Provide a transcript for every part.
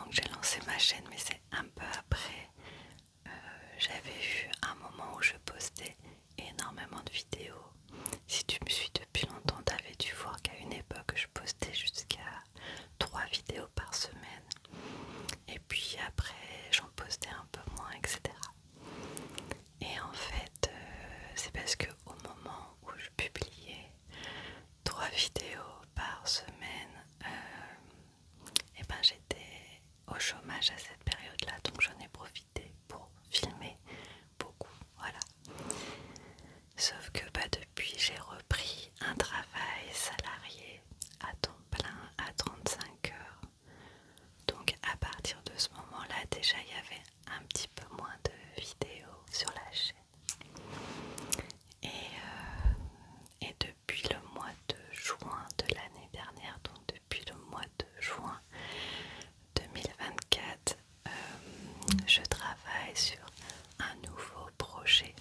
que j'ai lancé ma chaîne, mais c'est un peu après. J'avais eu un moment où je postais énormément de vidéos. Si tu me suis depuis longtemps, tu avais dû voir qu'à une époque, je postais jusqu'à 3 vidéos par semaine. Et puis après, j'en postais un peu moins, etc. Et en fait, c'est parce que au moment où je publiais 3 vidéos par semaine, et ben j'étais au chômage à cette période-là, donc j'en ai profité pour filmer beaucoup, voilà. Sauf que bah, depuis j'ai repris un travail salarié à temps plein à 35 heures. Donc à partir de ce moment-là, déjà il y avait un petit peu moins de vidéos sur la chaîne. Et depuis le mois de juin de l'année dernière, donc depuis le mois de juin 2024, je travaille sur un nouveau projet.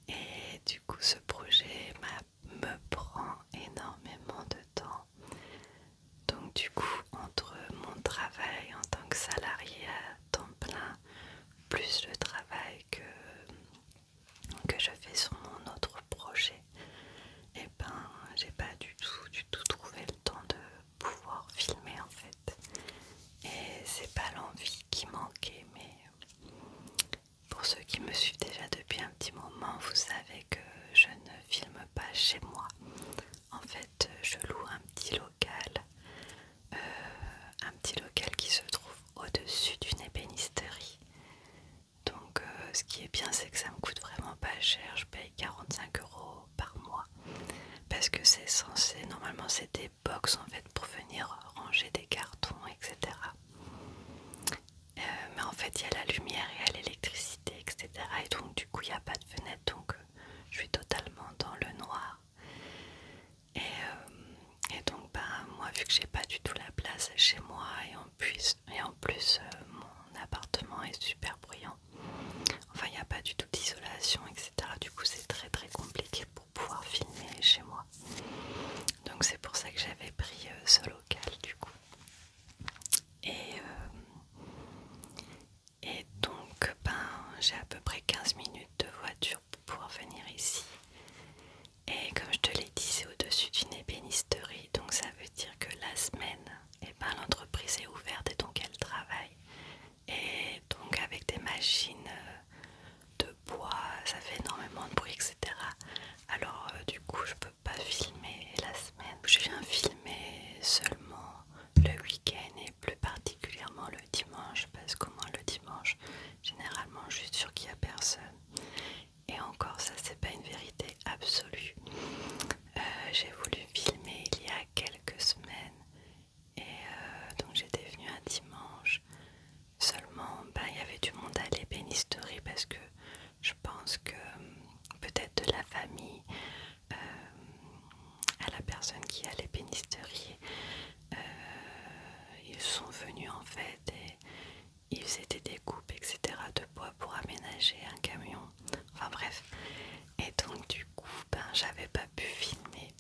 Et du coup, ce projet me prend énormément de temps. Donc du coup, entre mon travail en tant que salarié à temps plein, plus le travail que je fais sur mon autre projet, et ben j'ai pas du tout trouvé le temps de pouvoir filmer en fait. Et c'est pas l'envie qui manquait, mais pour ceux qui me suivent déjà depuis un petit moment, vous savez que je ne filme pas chez moi. En fait, je loue un petit local qui se trouve au-dessus d'une ébénisterie. Donc ce qui est bien, c'est que ça me coûte vraiment pas cher. Je paye 45 € par mois parce que c'est censé, normalement c'est des box en fait pour venir ranger des cartons, etc. Mais en fait il y a la lumière et il y a l'électricité, etc. Et donc du coup il n'y a pas de fenêtre, donc je suis totalement dans le noir. Et donc ben, moi vu que j'ai pas du tout la place chez moi et en plus mon appartement est super bruyant. Enfin il n'y a pas du tout d'isolation, etc. Du coup c'est très compliqué pour pouvoir filmer chez moi. Donc c'est pour ça que j'avais pris ce local du coup. Et donc ben j'ai à peu près 15 minutes de voiture pour pouvoir venir ici. Et comme je te l'ai dit, c'est au-dessus d'une ébénisterie, donc ça veut dire que la semaine, ben, l'entreprise est ouverte et donc elle travaille. Et donc avec des machines de bois, ça fait énormément de bruit, etc. Alors du coup je peux pas filmer la semaine. Je viens filmer seulement le week-end et plus particulièrement le dimanche, parce qu'au moins le dimanche, généralement je suis sûre qu'il n'y a personne. Et encore ça c'est pas une vérité absolue. J'ai voulu filmer il y a quelques semaines et donc j'étais venue un dimanche. Seulement ben, il y avait du monde à l'ébénisterie parce que je pense que peut-être de la famille à la personne qui est à l'ébénisterie, ils sont venus en fait et ils faisaient des découpes, etc. de bois pour aménager un camion. Enfin bref. Et donc du coup, ben j'avais pas pu filmer.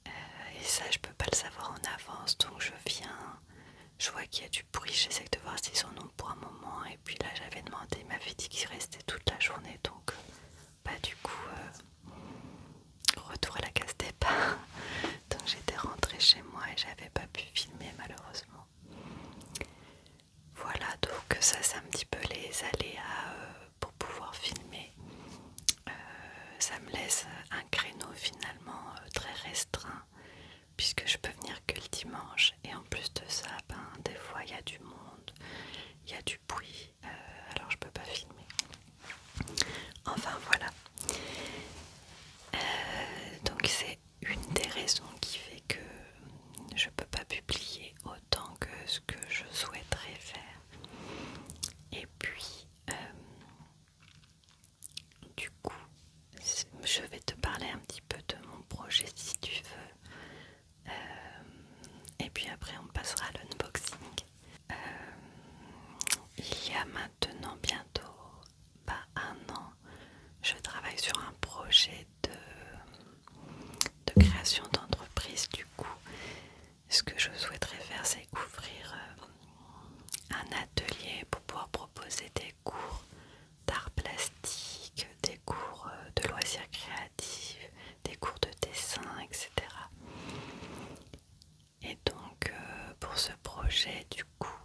Et ça, je peux pas le savoir en avance. Donc je viens, je vois qu'il y a du bruit, j'essaie de voir s'ils en ont pour un moment. Et puis là, j'avais demandé, il m'avait dit qu'il restait toute la journée. Donc bah du coup, retour à la case départ. Donc j'étais rentrée chez moi et j'avais pas pu filmer malheureusement. Voilà, donc ça c'est un petit peu les aléas pour pouvoir filmer. Ça me laisse un créneau finalement très restreint puisque je peux venir que le dimanche. Et en plus de ça, ben, des fois il y a du monde, il y a du bruit, alors je peux pas filmer. Enfin voilà. Donc c'est une des raisons qui fait que je peux pas publier autant que ce que je souhaiterais faire. Et puis du coup je vais te parler un petit peu de mon projet si tu veux. Et puis après on passera à l'unboxing. Il y a maintenant bientôt un an, je travaille sur un projet de création d'entreprise. Du coup, ce que je souhaiterais faire, c'est ouvrir projet, du coup,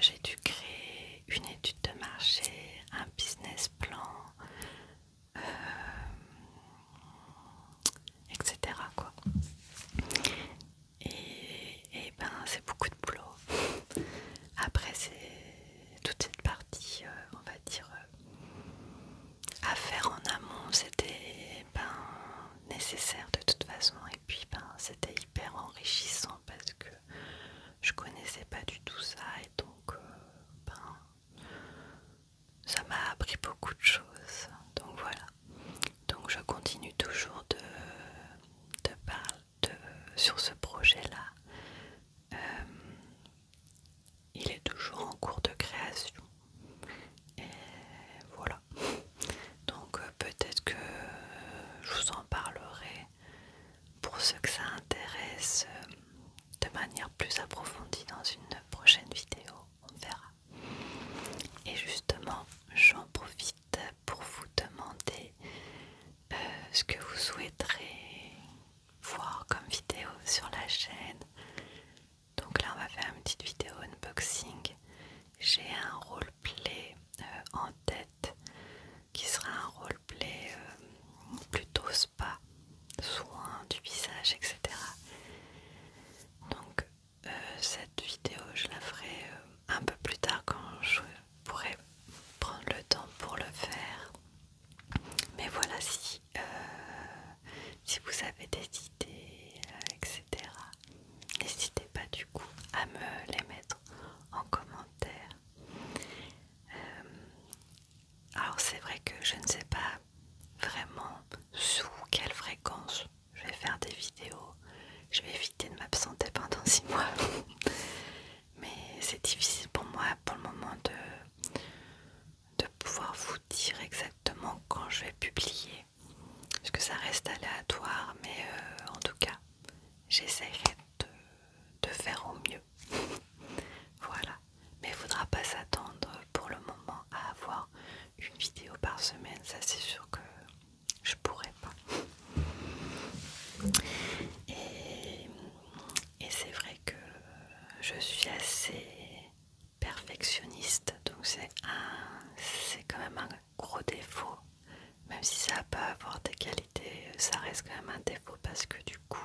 j'ai dû créer une étude de marché, un business plan, etc. quoi. Et ben c'est beaucoup de boulot. Après c'est toute cette partie, on va dire, à faire en amont, c'était nécessaire de toute façon. Et puis c'était hyper enrichissant parce que je connaissais pas du tout ça et donc ça m'a appris beaucoup de choses. Donc voilà. Donc je continue toujours de parler sur ce projet-là. Il est toujours en cours de création. Et voilà. Donc peut-être que je vous en parlerai pour ceux que ça intéresse de manière plus approfondie dans une prochaine vidéo. On verra. Et justement, j'en profite pour vous demander ce que vous souhaiterez voir comme vidéo sur la chaîne. Donc là on va faire une petite vidéo unboxing. J'ai un roleplay en tête qui sera un roleplay plutôt spa, soin du visage, etc. Donc cette vidéo je la ferai un peu plus tard quand je pourrai prendre le temps pour le faire. Mais voilà, si vous avez des idées, etc., n'hésitez pas du coup à me les mettre en commentaire. Alors c'est vrai que je ne sais pas vraiment sous quelle fréquence je vais faire des vidéos. Je vais éviter de m'absenter pendant 6 mois. Mais c'est difficile pour moi pour le moment de pouvoir vous dire exactement quand je vais publier. Parce que ça reste aléatoire, mais en tout cas, j'essaierai de faire au mieux. Voilà. Mais il ne faudra pas s'attendre pour le moment à avoir une vidéo par semaine. Ça, c'est sûr que je pourrais pas. Et c'est vrai que je suis assez perfectionniste, donc c'est quand même un gros défaut. Même si ça peut avoir des qualités, ça reste quand même un défaut parce que du coup,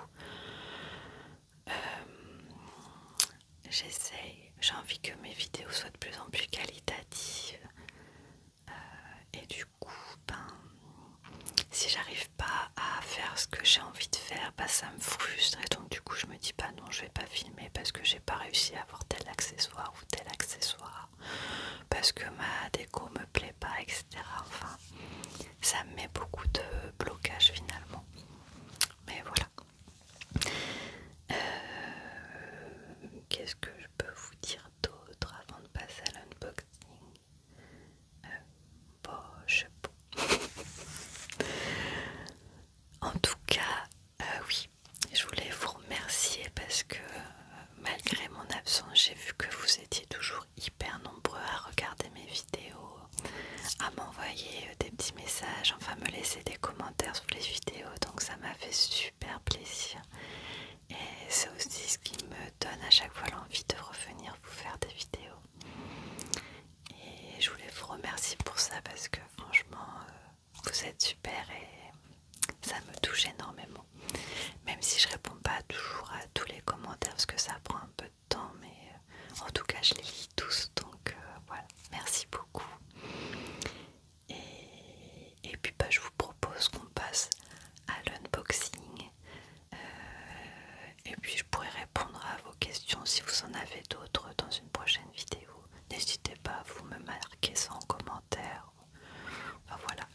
j'ai envie que mes vidéos soient de plus en plus qualitatives. Et du coup, si j'arrive pas à faire ce que j'ai envie de faire, ça me frustre. Et donc du coup, je me dis non, je vais pas filmer parce que j'ai pas réussi à avoir tel accessoire ou tel accessoire, parce que ma déco me plaît pas, etc. Enfin, ça me met beaucoup de blocage finalement. Mais voilà. Qu'est-ce que je peux vous dire d'autre avant de passer à l'unboxing? Bon, je sais pas. En tout cas, oui, je voulais vous remercier parce que malgré mon absence, j'ai vu que vous étiez toujours hyper nombreux à regarder mes vidéos, à m'envoyer des petits messages, enfin me laisser des commentaires sous les vidéos, donc ça m'a fait super plaisir. Et c'est aussi ce qui me donne à chaque fois l'envie de revenir vous faire des vidéos. Et je voulais vous remercier pour ça parce que franchement, vous êtes super et ça me touche énormément. Même si je réponds pas toujours à tous les commentaires parce que ça prend un peu de temps, mais en tout cas je les lis tous, donc voilà, merci beaucoup. Et puis je vous propose qu'on passe à l'unboxing. Et puis je pourrai répondre à vos questions si vous en avez d'autres dans une prochaine vidéo. N'hésitez pas à vous me marquer ça en commentaire. Enfin voilà.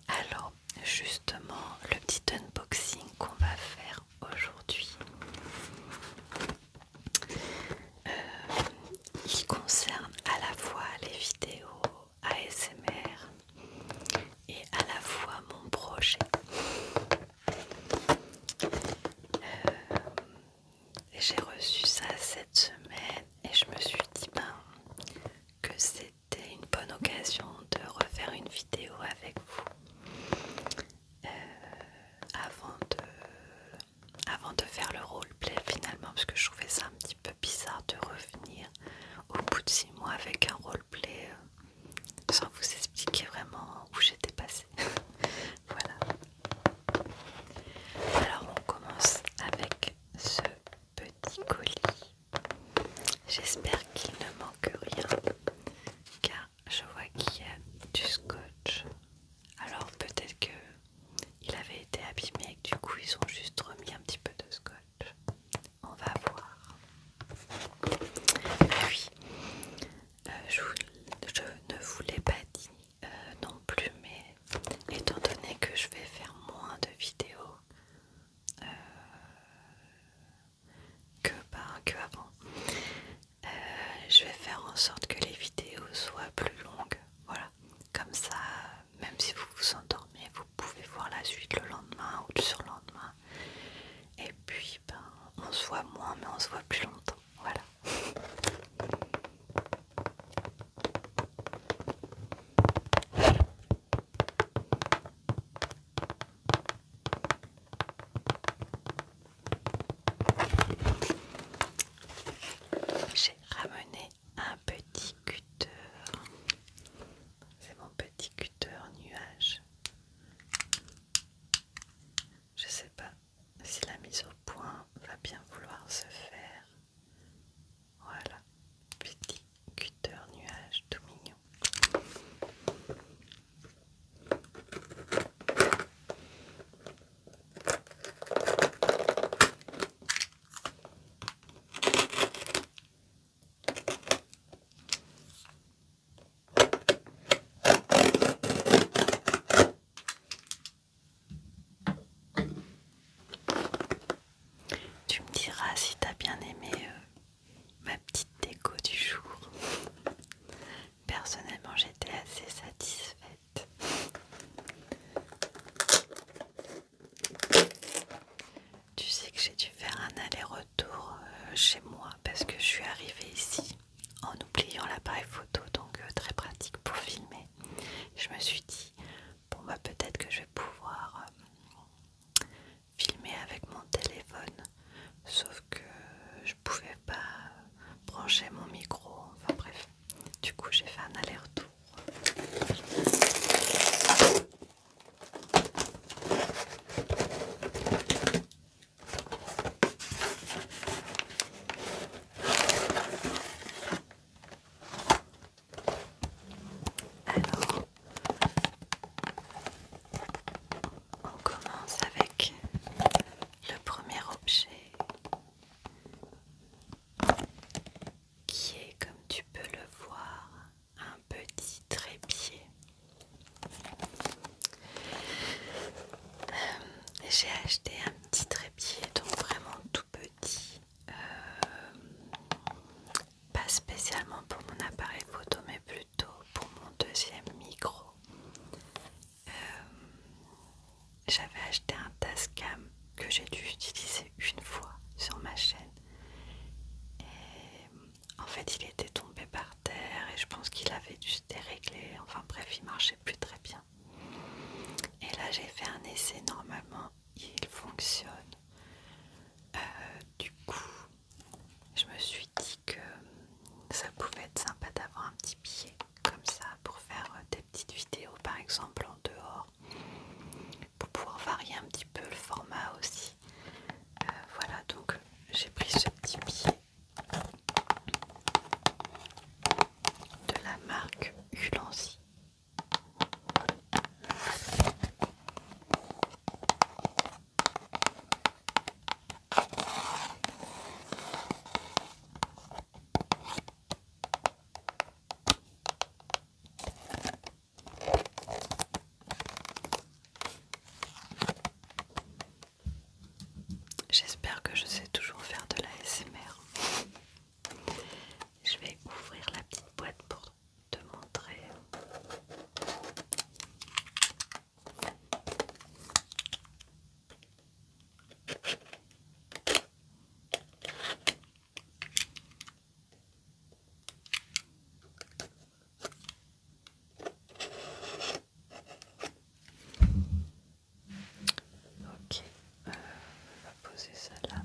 Alors justement, le petit unboxing qu'on va faire aujourd'hui, il concerne à la fois les vidéos ASMR et à la fois mon projet. J'ai reçu ça cette semaine et je me suis dit que c'était une bonne occasion de refaire une vidéo avec vous avant de faire le roleplay finalement, parce parce que je trouvais ça un petit peu bizarre de revenir au bout de 6 mois avec un roleplay sans vous expliquer vraiment où j'étais passée. Voilà. Alors on commence avec ce petit colis. J'espère qu'il ne manque rien car je vois qu'il y a du scotch. Alors peut-être que il avait été abîmé et que du coup ils ont juste remis un petit peu de scotch. On va voir. Ah oui, je ne vous l'ai pas dit non plus, mais étant donné que je vais faire moins de vidéos que avant, je vais faire en sorte que les vidéos soient plus longues. Voilà, comme ça, même si vous vous endormez, vous pouvez voir la suite le lendemain ou le surlendemain. Et puis, on se voit moins, mais on se voit plus longtemps. Voilà. J'ai ramené un petit cutter. C'est mon petit cutter nuage. Je sais pas si la mise au point va bien vouloir se faire. Voilà, petit cutter nuage tout mignon. Tu me diras si t'as bien aimé ma petite déco du jour. Personnellement, j'étais assez satisfaite. Tu sais que j'ai dû faire un aller-retour chez moi parce que je suis arrivée ici en oubliant l'appareil photo, donc très pratique pour filmer. Je me suis dit, bon bah peut-être que je vais pouvoir filmer avec mon téléphone, sauf que je pouvais pas brancher mon micro, enfin bref, du coup j'ai fait un aller-retour. Alors, on commence avec le premier objet qui est, comme tu peux le voir, un petit trépied. J'ai acheté un petit trépied, donc vraiment tout petit, pas spécialement pour mon appareil photo, mais plutôt pour mon deuxième micro. J'avais acheté un Tascam que j'ai dû utiliser une fois sur ma chaîne. Et en fait, il était tombé par terre et je pense qu'il avait dû se dérégler. Enfin bref, il marchait plus très bien. Et là, j'ai fait un essai. Normalement, il fonctionne. Du coup, je me suis dit que ça pouvait être sympa d'avoir un petit pied comme ça pour faire des petites vidéos, par exemple en dehors, pour pouvoir varier un petit peu le format aussi. Voilà, donc j'ai pris ce petit pied de la marque Ulanzi. J'espère que je sais toujours faire de l'ASMR. Je vais ouvrir la petite boîte pour te montrer. Ok, on va poser ça là.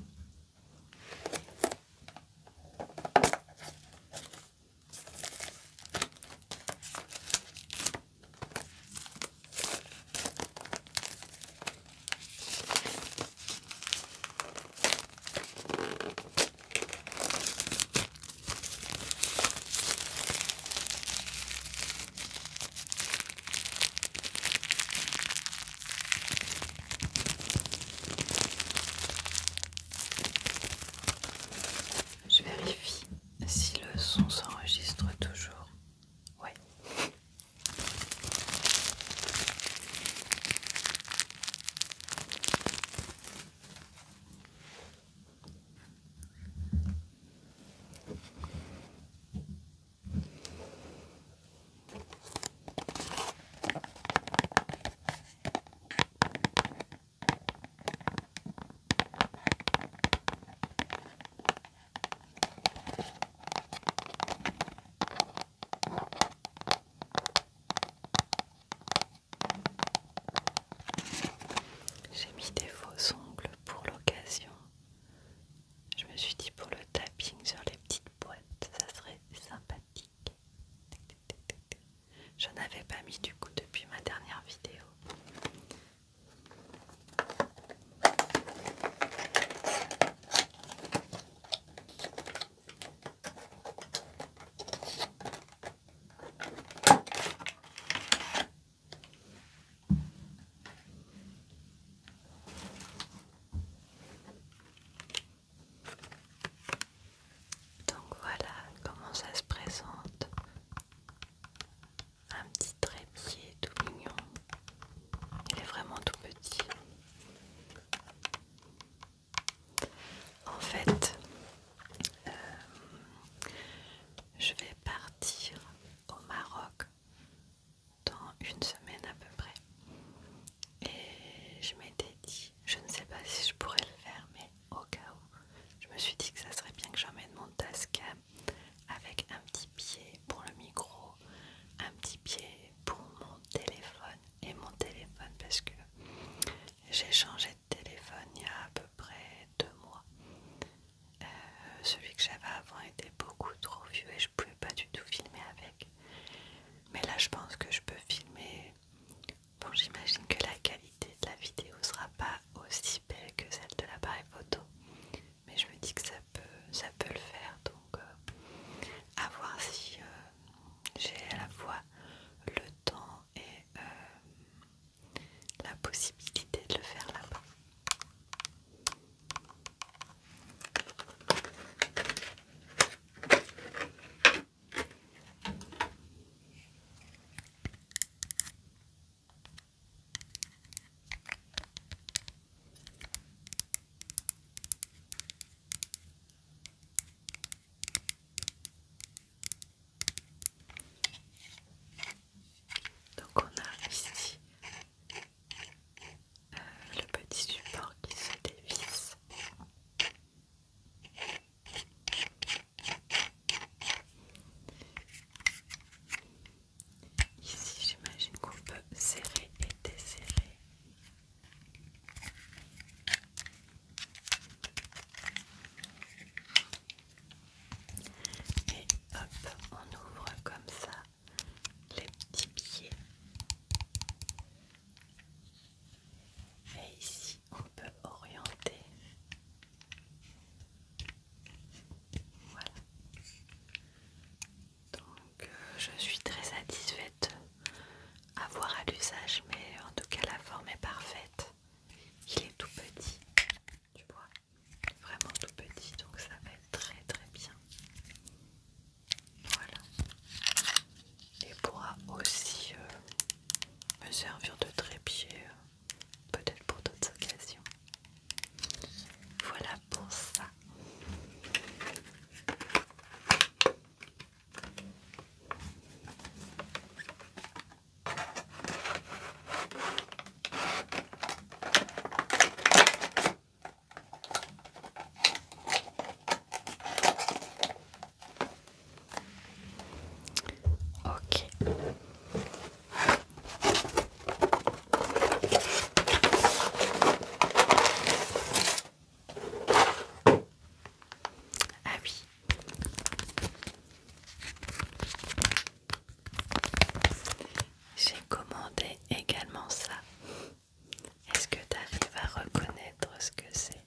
ce que c'est.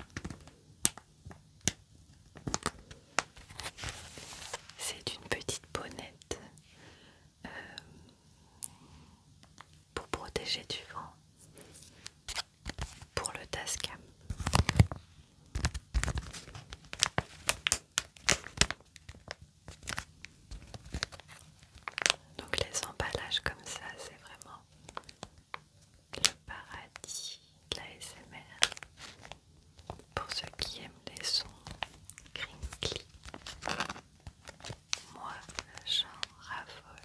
C'est une petite bonnette pour protéger du vent pour le Tascam. Donc les emballages comme ça, c'est vraiment le paradis de la ASMR pour ceux qui aiment les sons crinkly. Moi, j'en raffole.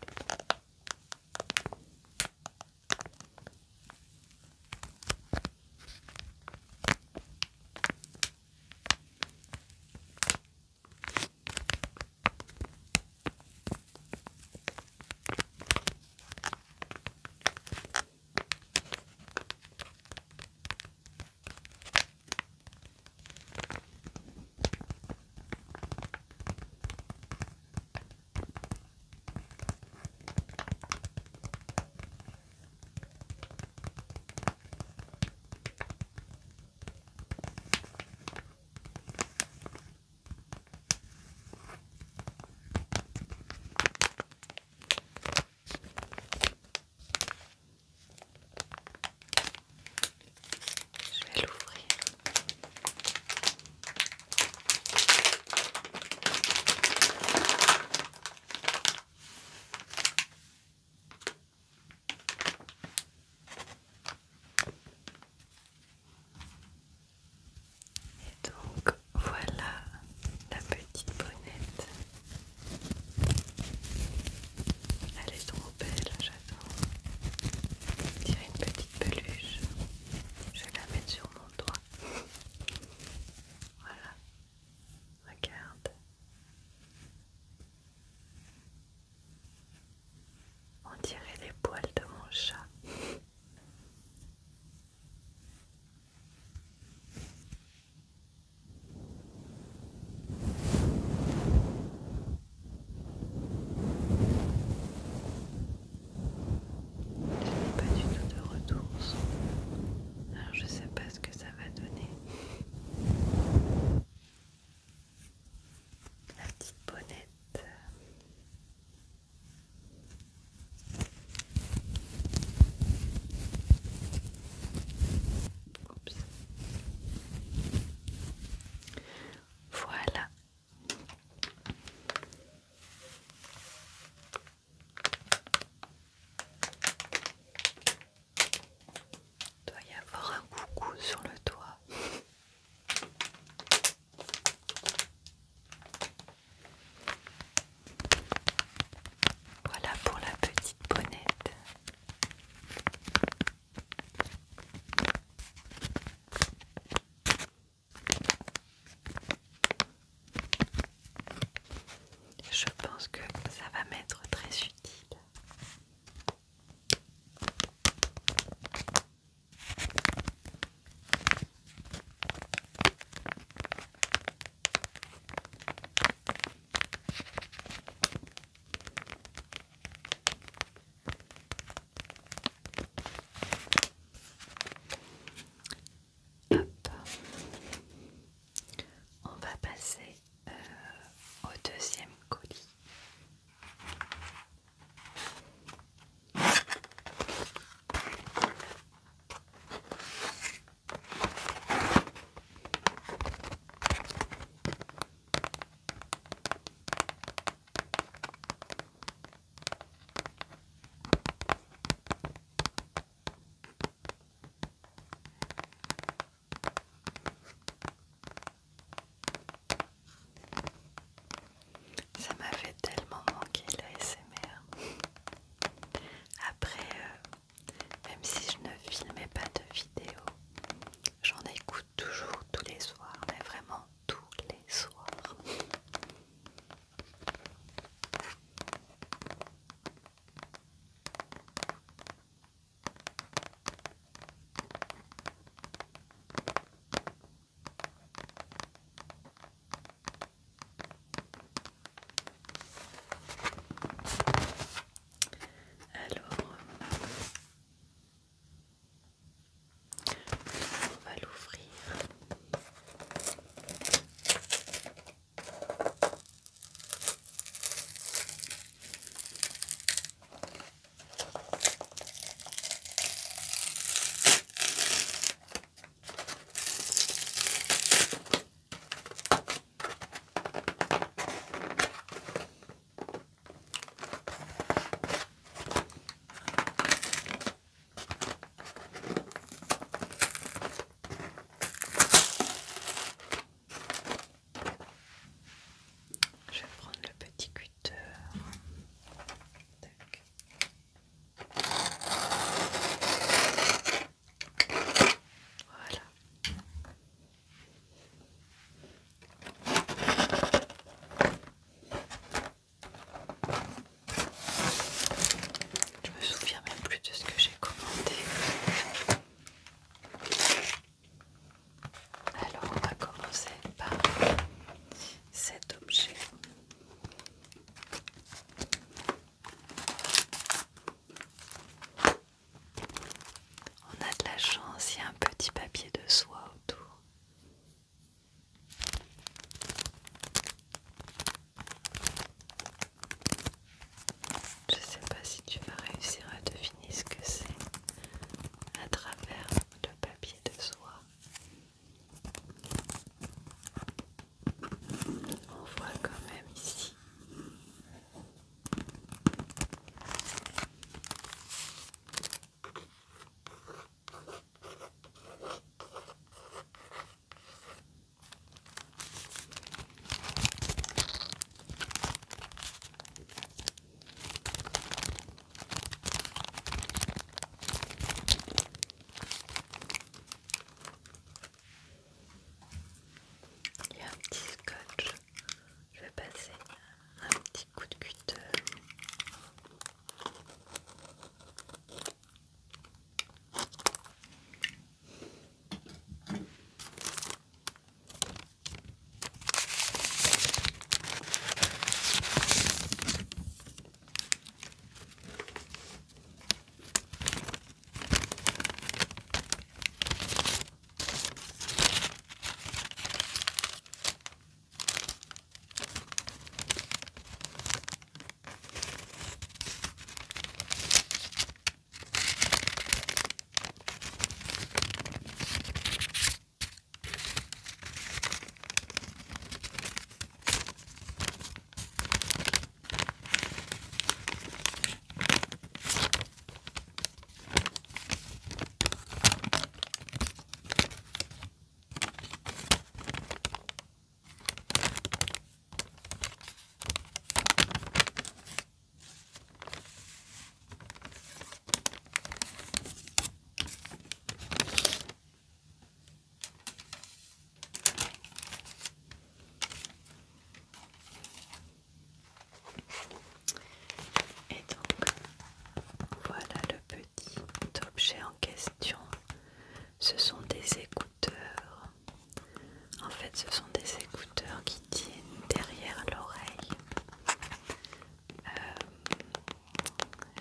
fait, ce sont des écouteurs qui tiennent derrière l'oreille.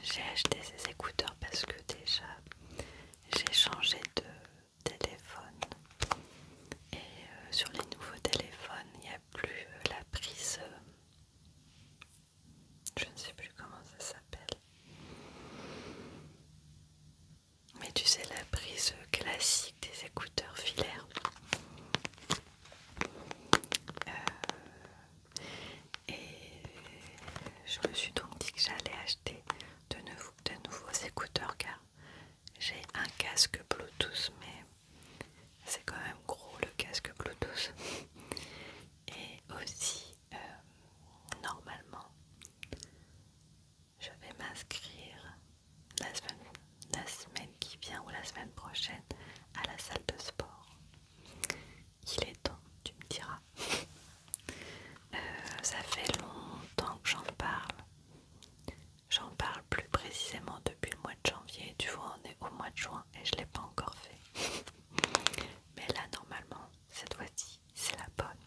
J'ai acheté ces écouteurs parce que déjà j'ai changé de téléphone et sur les nouveaux téléphones il n'y a plus la prise, je ne sais plus comment ça s'appelle, mais tu sais, la prise classique des écouteurs filaires. Et je me suis donc dit que j'allais acheter de nouveaux écouteurs car j'ai un casque Bluetooth, mais c'est quand même gros le casque Bluetooth. Et aussi, normalement, je vais m'inscrire la semaine qui vient ou la semaine prochaine à la salle de sport. Il est temps, tu me diras. Ça fait longtemps que j'en parle. J'en parle plus précisément depuis le mois de janvier. Tu vois, on est au mois de juin et je ne l'ai pas encore fait. Mais là, normalement, cette fois-ci, c'est la bonne.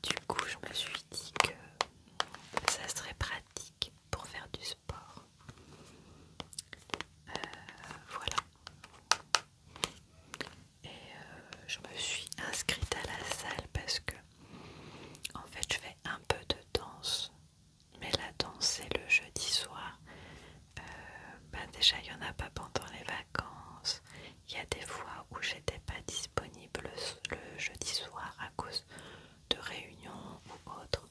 Du coup, je me suis dit que ça serait pratique pour faire du sport. Voilà. Et je me suis inscrite à la salle parce que, en fait, je fais un peu de danse. Mais la danse, c'est le jeudi soir. Déjà, il n'y en a pas pendant les vacances. Il y a des fois où j'étais pas disponible le jeudi soir à cause de réunions ou autres.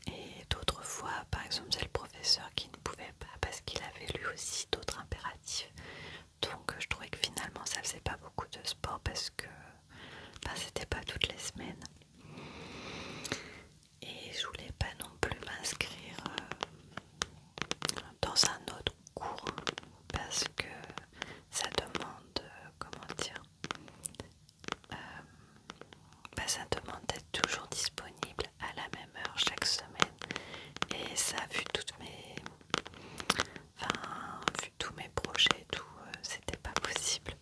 Et d'autres fois, par exemple, c'est le professeur qui ne pouvait pas parce qu'il avait lui aussi d'autres impératifs. Donc je trouvais que finalement ça faisait pas beaucoup de sport parce que c'était pas toutes les semaines. Et je voulais pas non plus m'inscrire dans un autre cours parce que ça demande, comment dire, ça demande d'être toujours disponible à la même heure chaque semaine. Et ça, vu tous mes projets et tout, c'était pas possible.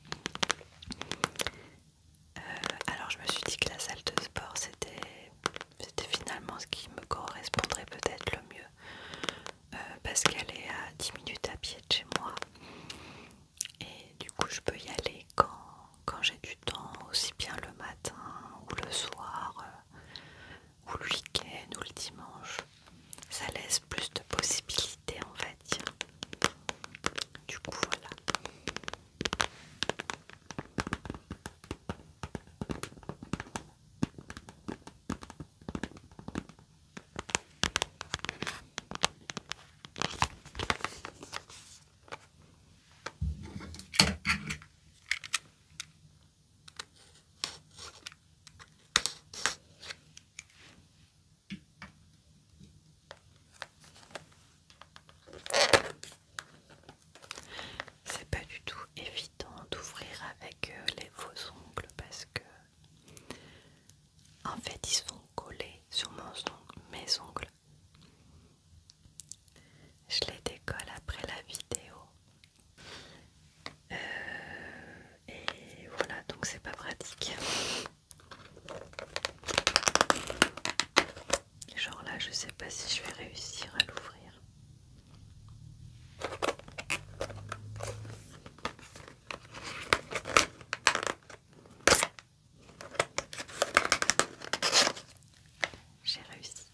Alors je me suis dit que la salle de sport c'était finalement ce qui me correspondrait peut-être le mieux, parce qu'elle est à 10 minutes à pied de chez moi et du coup je peux y aller quand j'ai du temps, aussi bien le matin ou le soir, ou le week-end ou le dimanche. Ça laisse plus de possibilités, on va dire. Du coup voilà. C'est pas du tout évident d'ouvrir avec les faux ongles parce que en fait ils sont collés sur mes ongles. Je les décolle après la vidéo. Et voilà, donc c'est pas pratique. Genre là, je sais pas si je vais réussir à l'ouvrir. J'ai réussi.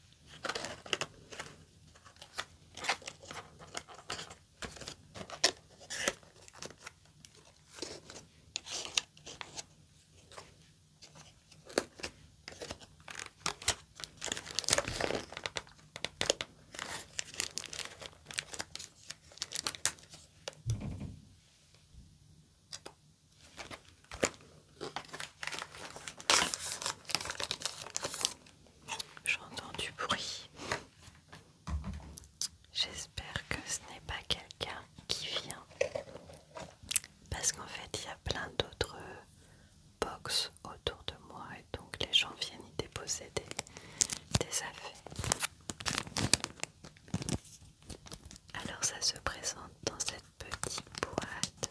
J'entends du bruit. J'espère que ce n'est pas quelqu'un qui vient. Parce qu'en fait, il y a plein d'autres box autour de moi et donc les gens viennent y déposer des affaires. Alors ça se présente dans cette petite boîte.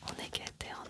On est gâté en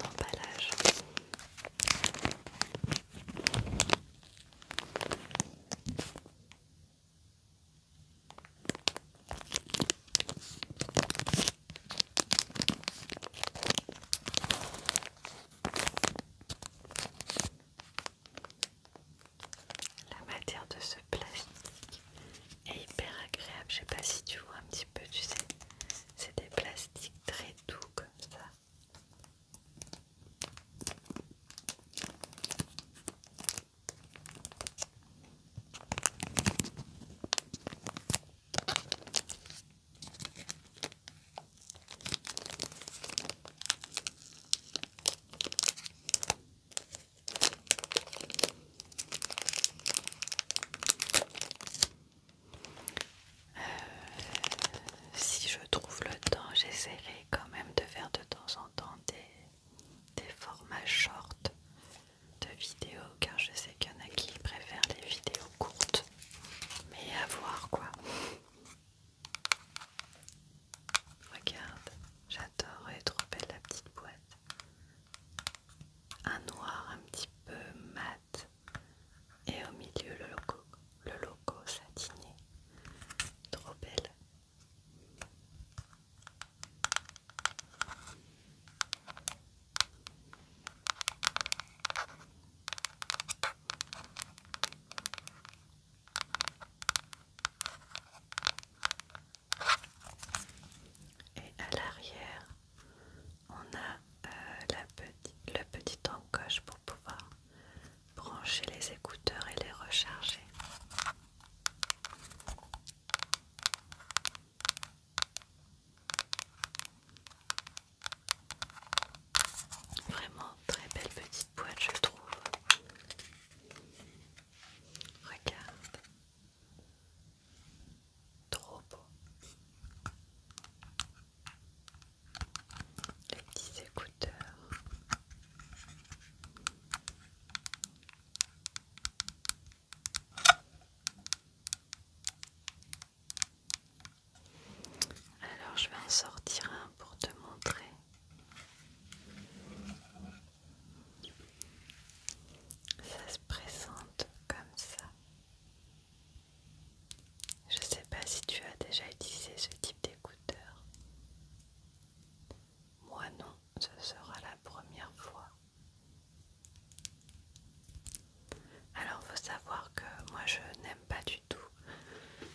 je n'aime pas du tout.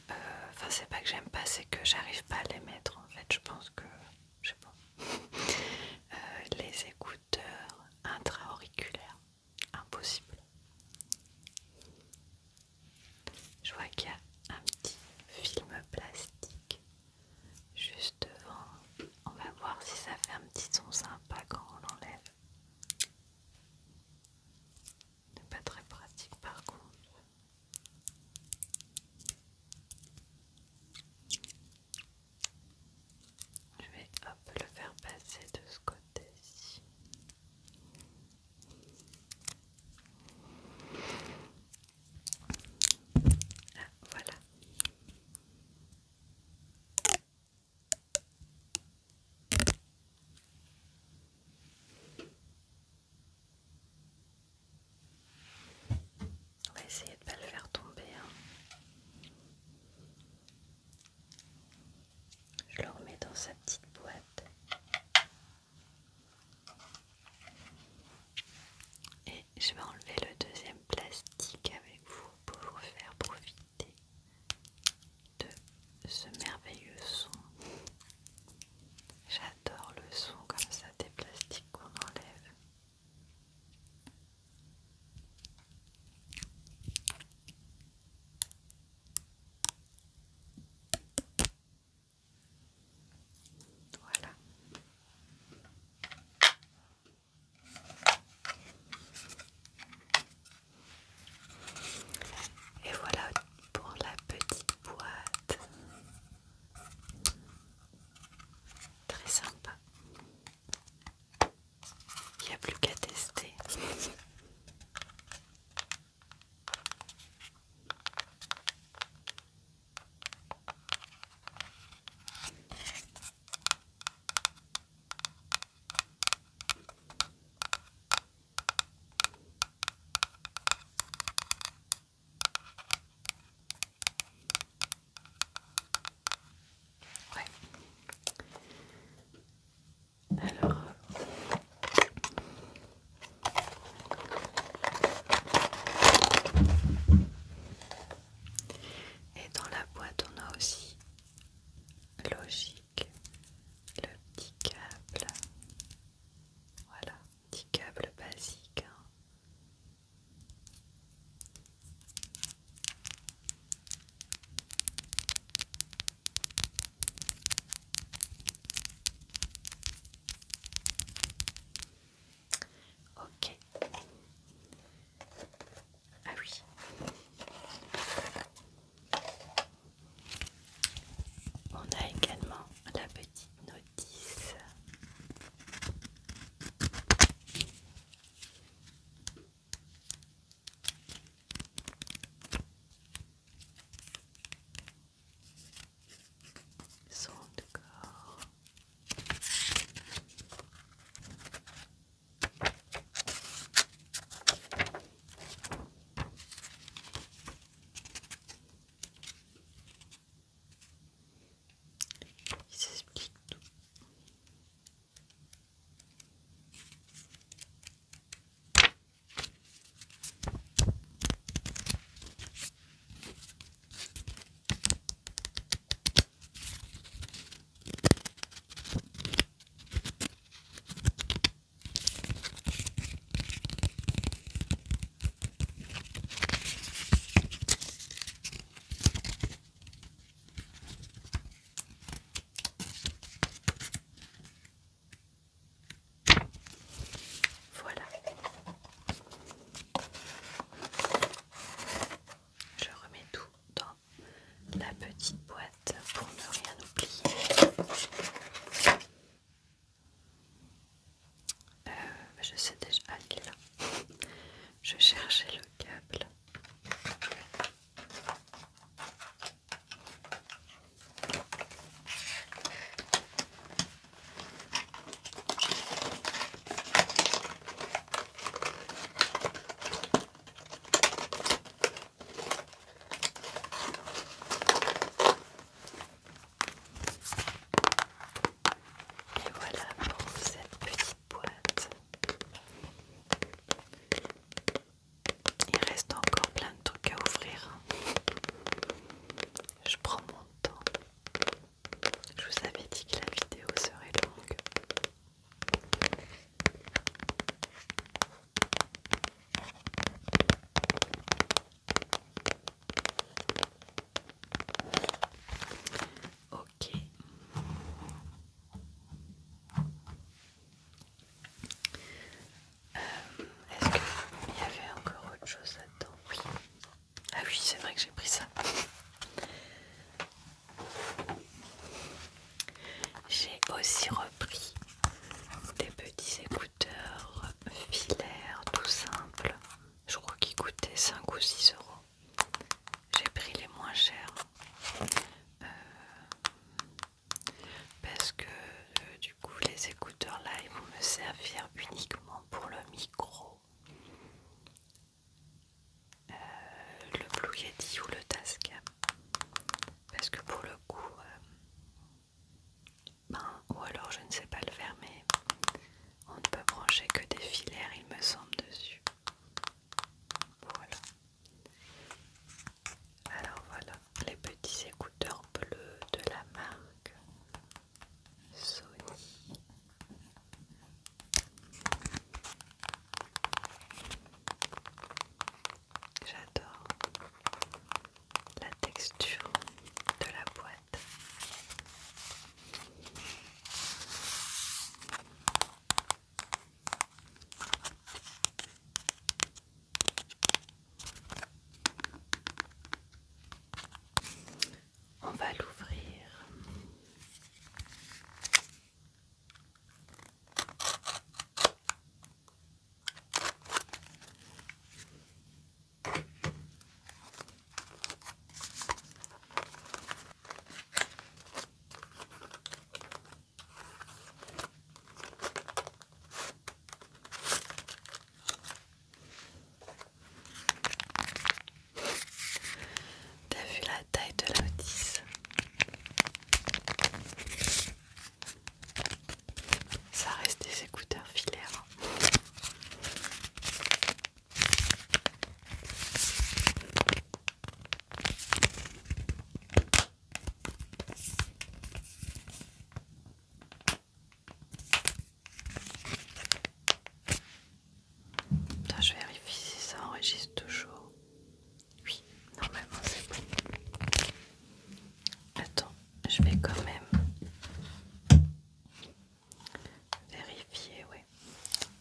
Enfin, c'est pas que j'aime pas, c'est que j'arrive pas à les mettre en fait. Je pense que, je sais pas, les écouteurs intra-auriculaires, impossible. Je vois qu'il y a un petit film plastique juste devant. On va voir si ça fait un petit son sympa quand on l'enlève. C'est pas très pratique par contre. Je vais hop le faire passer de ce côté-ci. Ah, voilà. On va essayer de ne pas le faire tomber. Je le remets dans sa petite boîte. Et je vais enlever le deuxième plastique avec vous pour vous faire profiter de ce merveilleux son. J'adore le son comme ça des plastiques qu'on enlève. Voilà. Et voilà pour la petite boîte. Très sympa. Il n'y a plus qu'à tester. Ouais. Alors, et dans la boîte, on a aussi logique, le petit câble. Voilà, petit câble basique. Ok. Ah oui. On a également la petite notice. Son de corps. Il s'explique tout. Voilà. Je remets tout dans la petite boîte pour ne rien oublier. Je sais déjà. Ah, il est là. Je cherchais le câble. Et voilà pour cette petite boîte. Et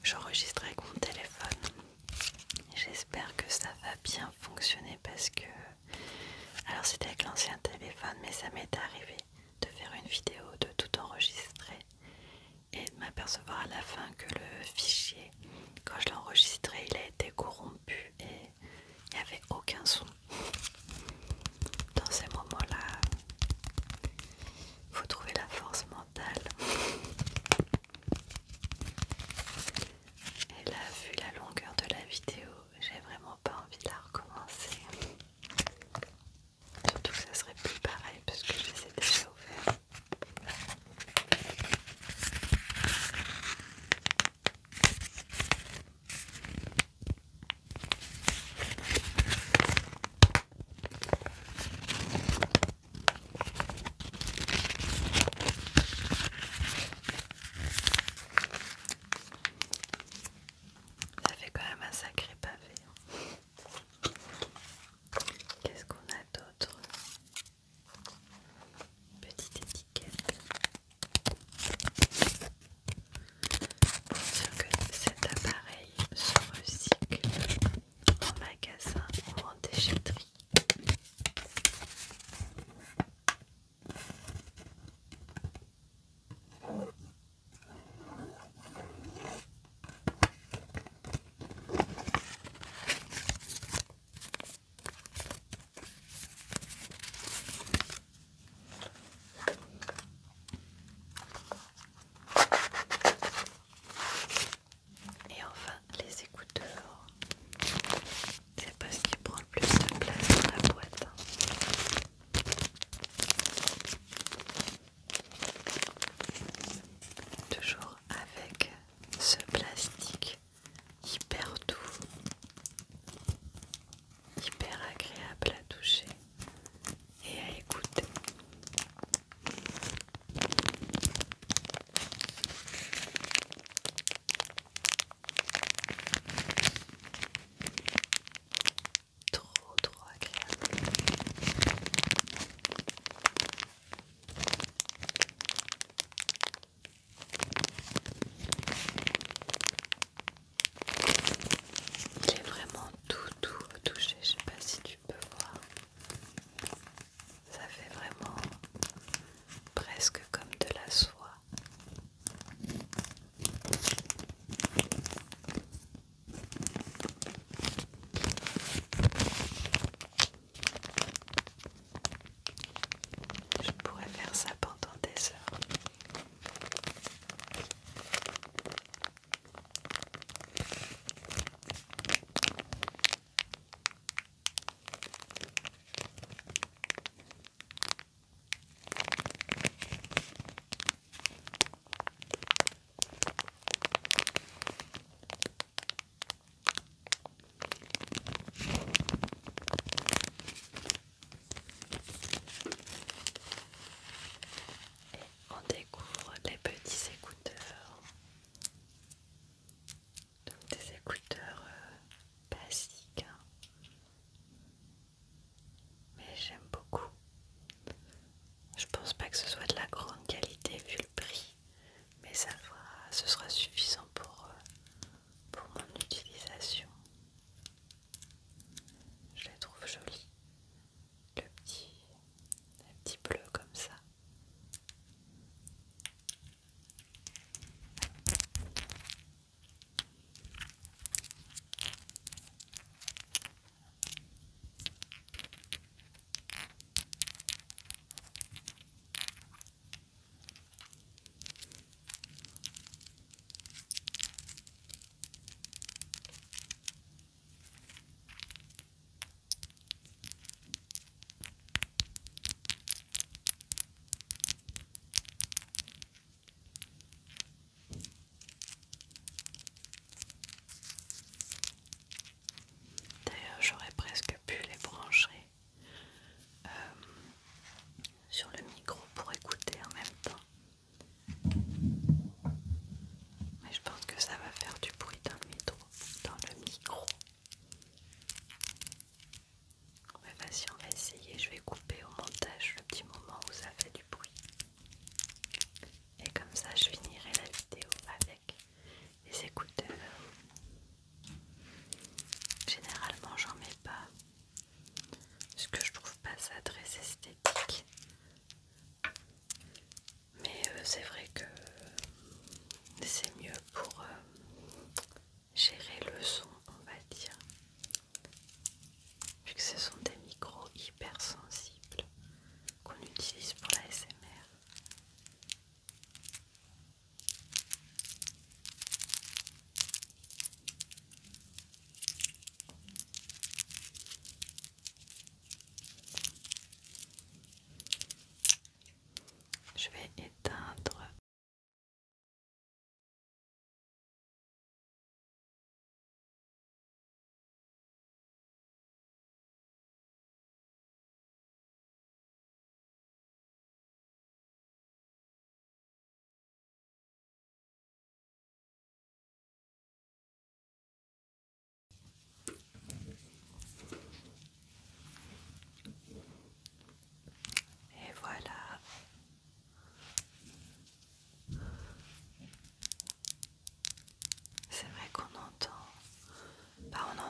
j'enregistre avec mon téléphone. J'espère que ça va bien fonctionner parce que... Alors c'était avec l'ancien téléphone, mais ça m'est arrivé de faire une vidéo, de tout enregistrer et de m'apercevoir à la fin que le fichier, quand je l'ai enregistré, il a été corrompu et il n'y avait aucun son. Dans ces moments-là, il faut trouver la force mentale.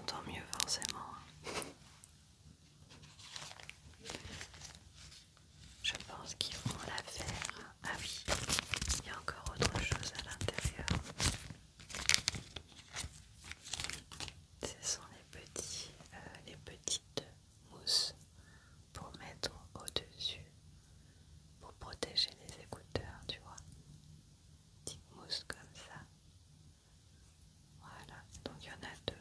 s'entend mieux forcément. Je pense qu'ils vont l'affaire. Ah oui, il y a encore autre chose à l'intérieur. Ce sont les petites mousses pour mettre au-dessus, pour protéger les écouteurs, tu vois. Petite mousse comme ça. Voilà, donc il y en a deux.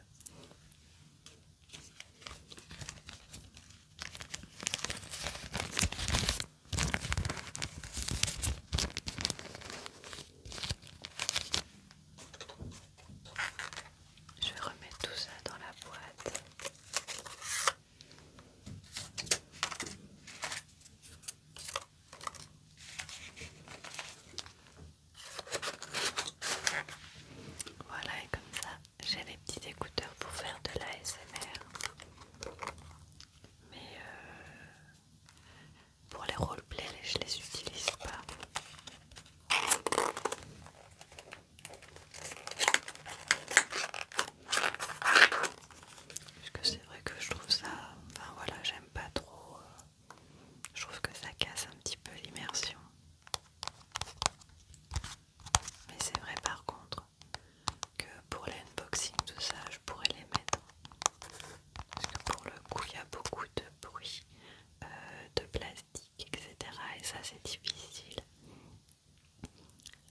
Je vais remettre tout ça dans la boîte. Voilà, et comme ça, j'ai les petits écouteurs pour faire de l'ASMR. Mais pour les roleplays, je les utilise pas. Parce que c'est vrai que je trouve ça, enfin voilà, j'aime pas trop. Je trouve que ça casse un petit peu l'immersion. Mais c'est vrai par contre que pour les unboxings, tout ça, je pourrais les mettre. Parce que pour le coup, il y a beaucoup de bruit, de plastique, etc. Et ça, c'est difficile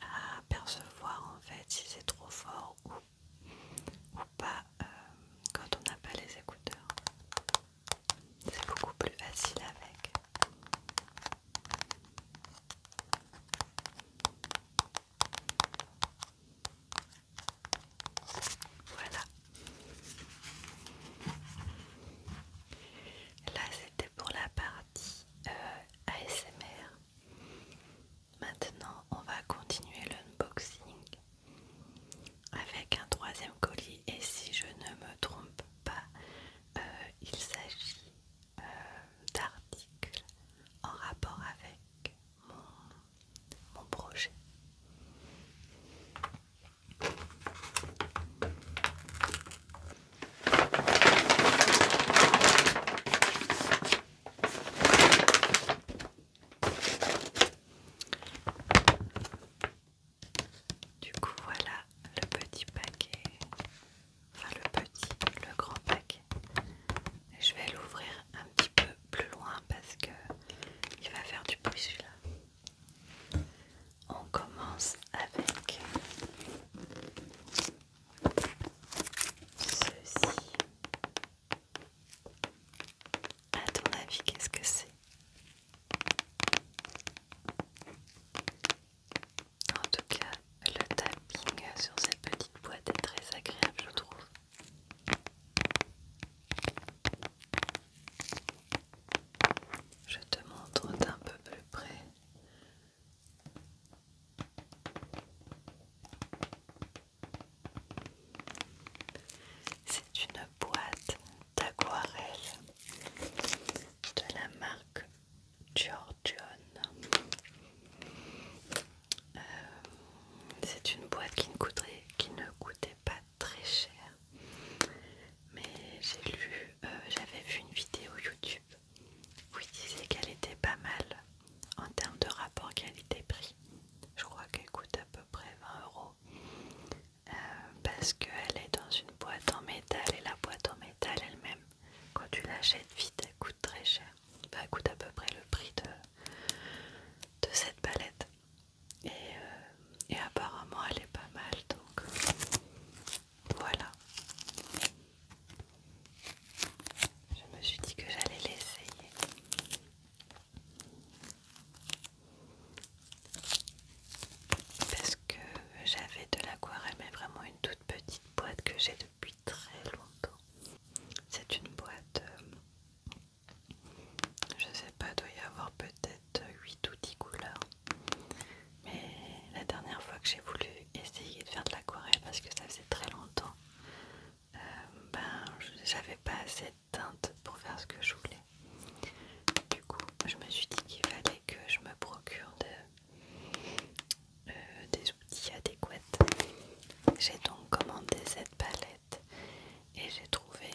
à percevoir en fait si c'est trop fort ou pas quand on n'a pas les écouteurs. C'est beaucoup plus facile avec. Voilà. Là c'était pour la partie ASMR. Maintenant on va continuer l'unboxing avec un troisième colis et si je ne me trompe pas, il s'agit d'articles en rapport avec mon projet. Du coup voilà le petit paquet, enfin le grand paquet. Je vais l'ouvrir un petit peu plus loin parce que il va faire du bruit celui-là. On commence avec ceci. À ton avis, qu'est-ce que c'est? En tout cas, le tapping sur cette petite boîte est très agréable, je trouve. Je te montre d'un peu plus près. C'est une boîte d'aquarelle de la marque Giorgione. C'est une boîte qui ne coûtait pas très cher. Mais j'avais vu une vidéo YouTube où il disait qu'elle était pas mal en termes de rapport qualité-prix. Je crois qu'elle coûte à peu près 20 € parce qu'elle est dans une boîte en métal et la boîte en métal elle-même, quand tu l'achètes vite, elle coûte très cher. Enfin, elle coûte à peu près le prix de cette palette. Et apparemment elle est pas mal donc voilà. Je me suis dit que j'allais l'essayer. Parce que j'avais de l'aquarelle mais vraiment une toute petite boîte que j'ai depuis très longtemps. C'est une boîte, je sais pas, doit y avoir peut-être 8 ou 10 couleurs. Mais la dernière fois que j'ai voulu essayer de faire de l'aquarelle parce que ça faisait très longtemps, j'avais pas assez de teinte pour faire ce que je voulais. Du coup, je me suis dit qu'il fallait que je me procure des outils adéquats. J'ai donc commandé cette palette et j'ai trouvé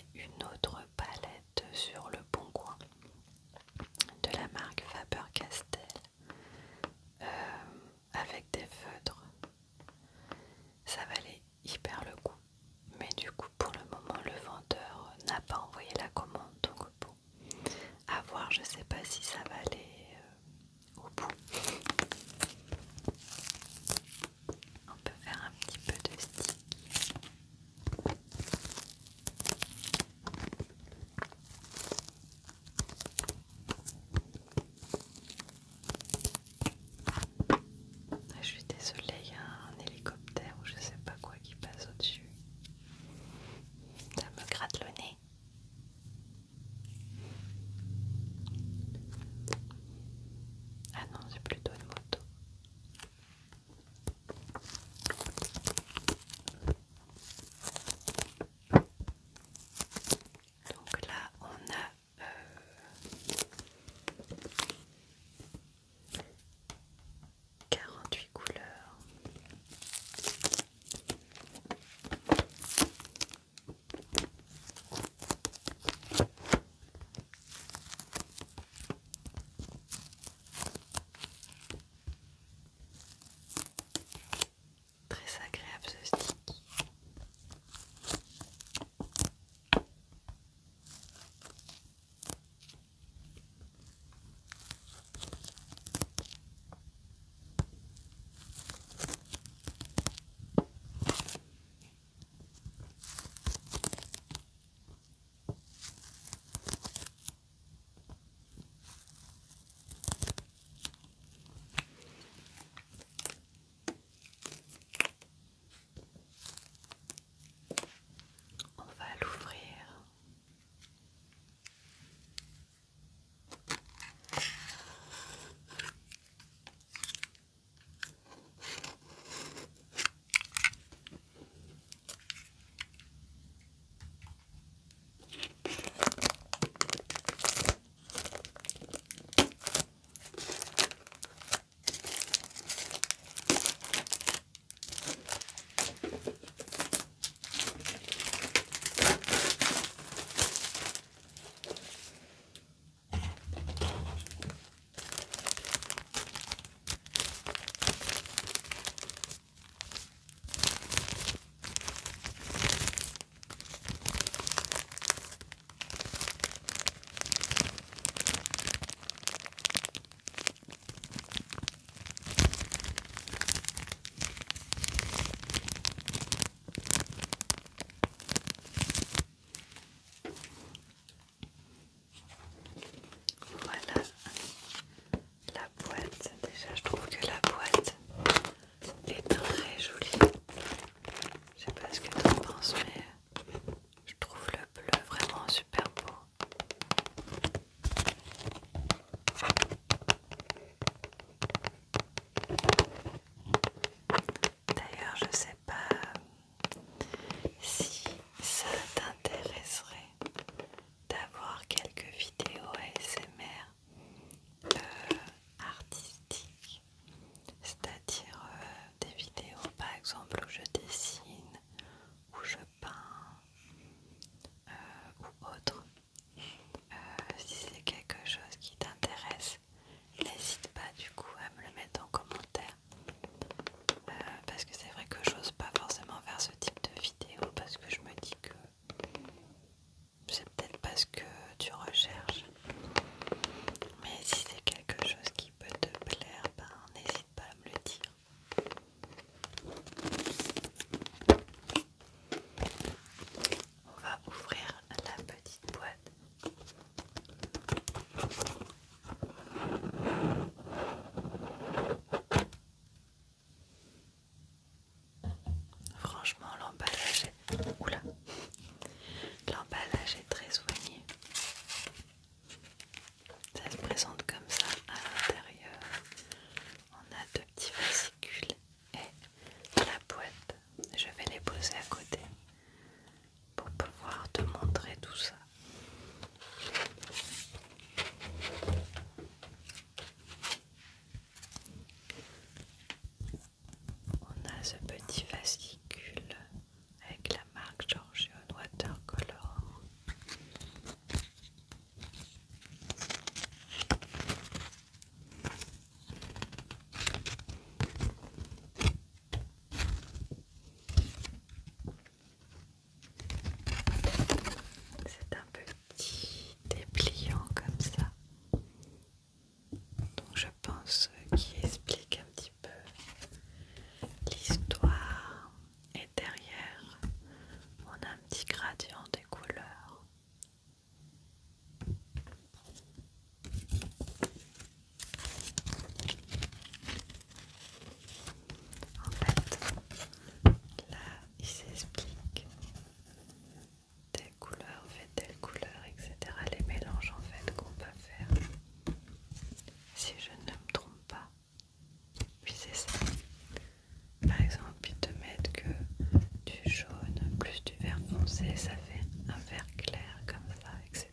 nuancé, ça fait un vert clair comme ça, etc.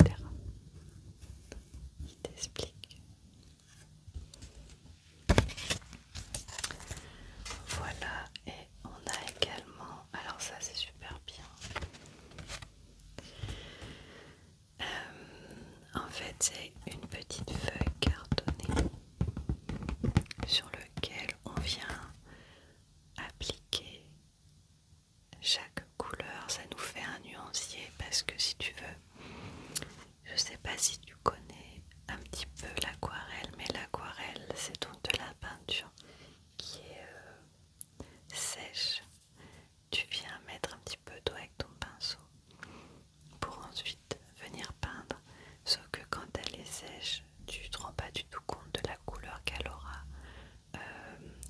Il t'explique. Voilà, et on a également, alors ça c'est super bien. En fait, c'est une petite feuille cartonnée sur laquelle on vient appliquer chaque couleur. Ça nous fait un nuancier parce que si tu veux, je sais pas si tu connais un petit peu l'aquarelle, mais l'aquarelle c'est donc de la peinture qui est sèche. Tu viens mettre un petit peu d'eau avec ton pinceau pour ensuite venir peindre, sauf que quand elle est sèche, tu te rends pas du tout compte de la couleur qu'elle aura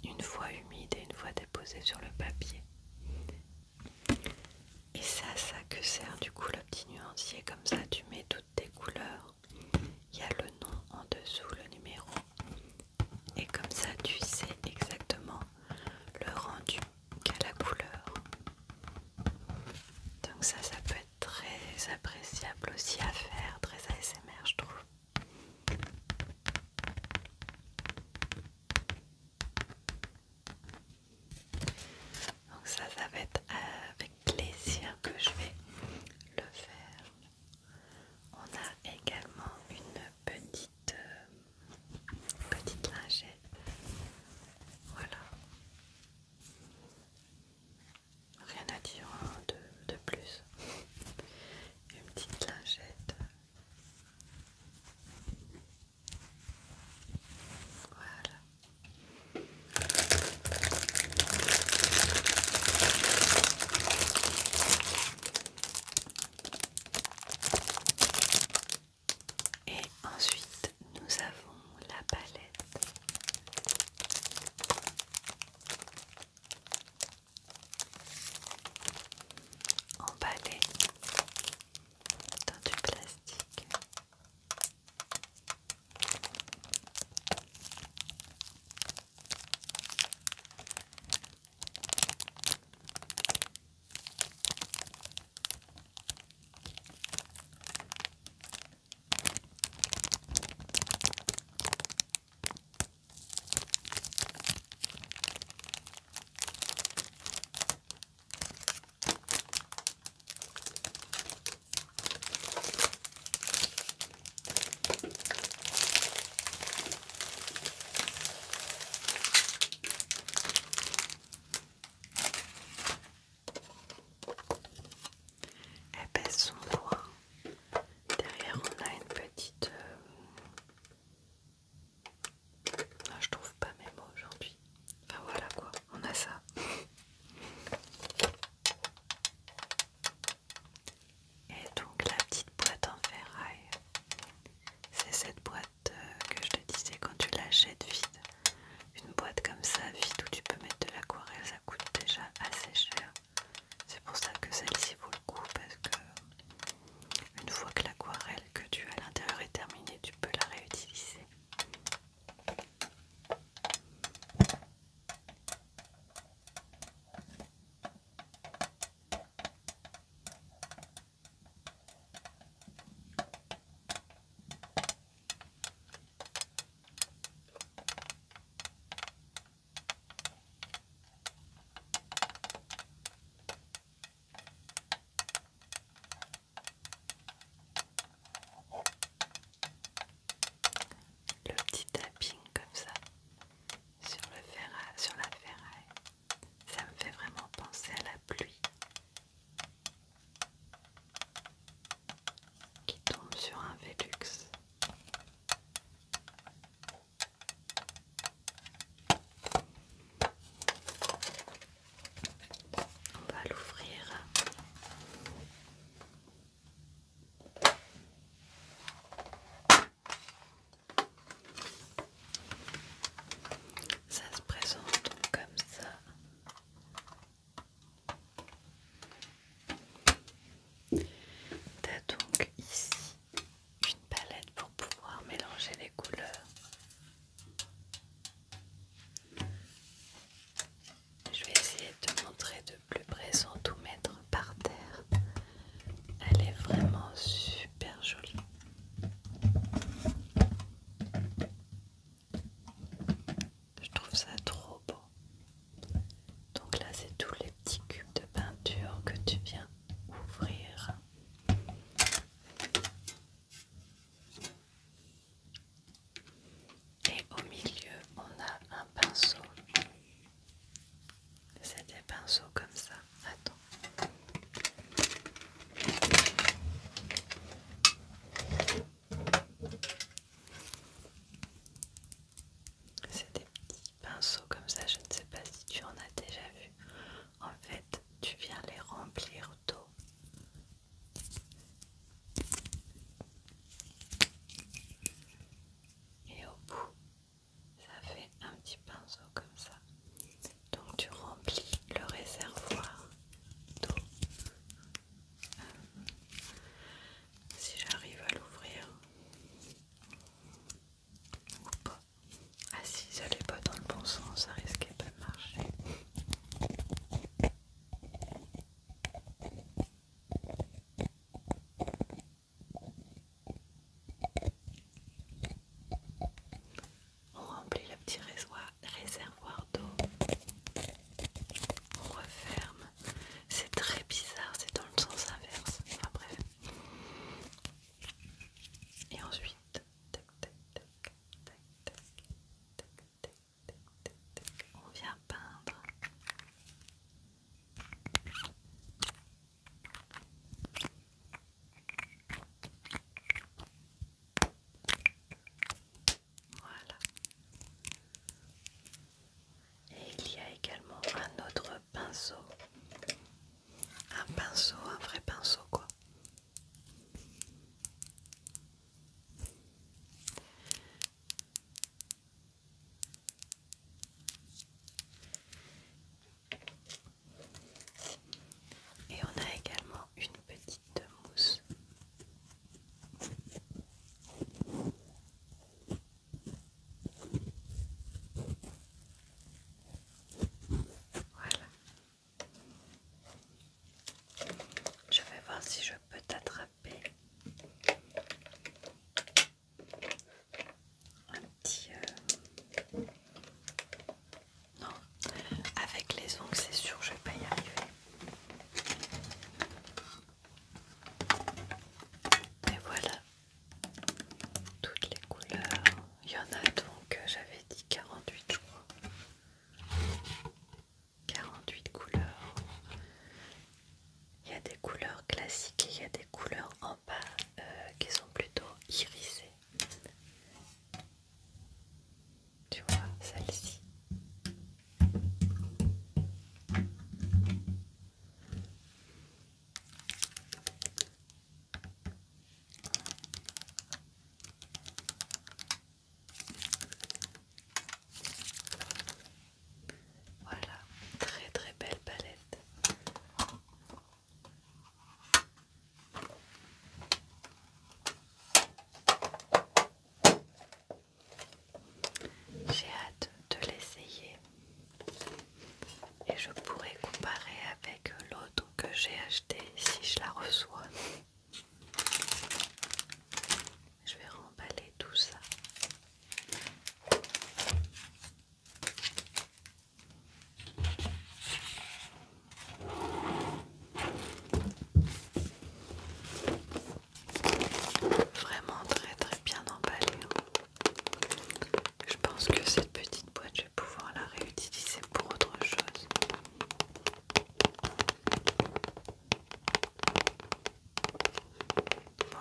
une fois humide et une fois déposée sur le papier. Et c'est à ça que sert du coup le petit nuancier, comme ça tu mets toutes tes couleurs, il y a le nom en dessous, le numéro, et comme ça tu sais exactement le rendu qu'a la couleur. Donc ça peut être très appréciable aussi à faire, très ASMR je trouve. Donc ça va être avec plaisir que je vais le faire. On a également une petite lingette. Voilà. Rien à dire de plus. Une petite lingette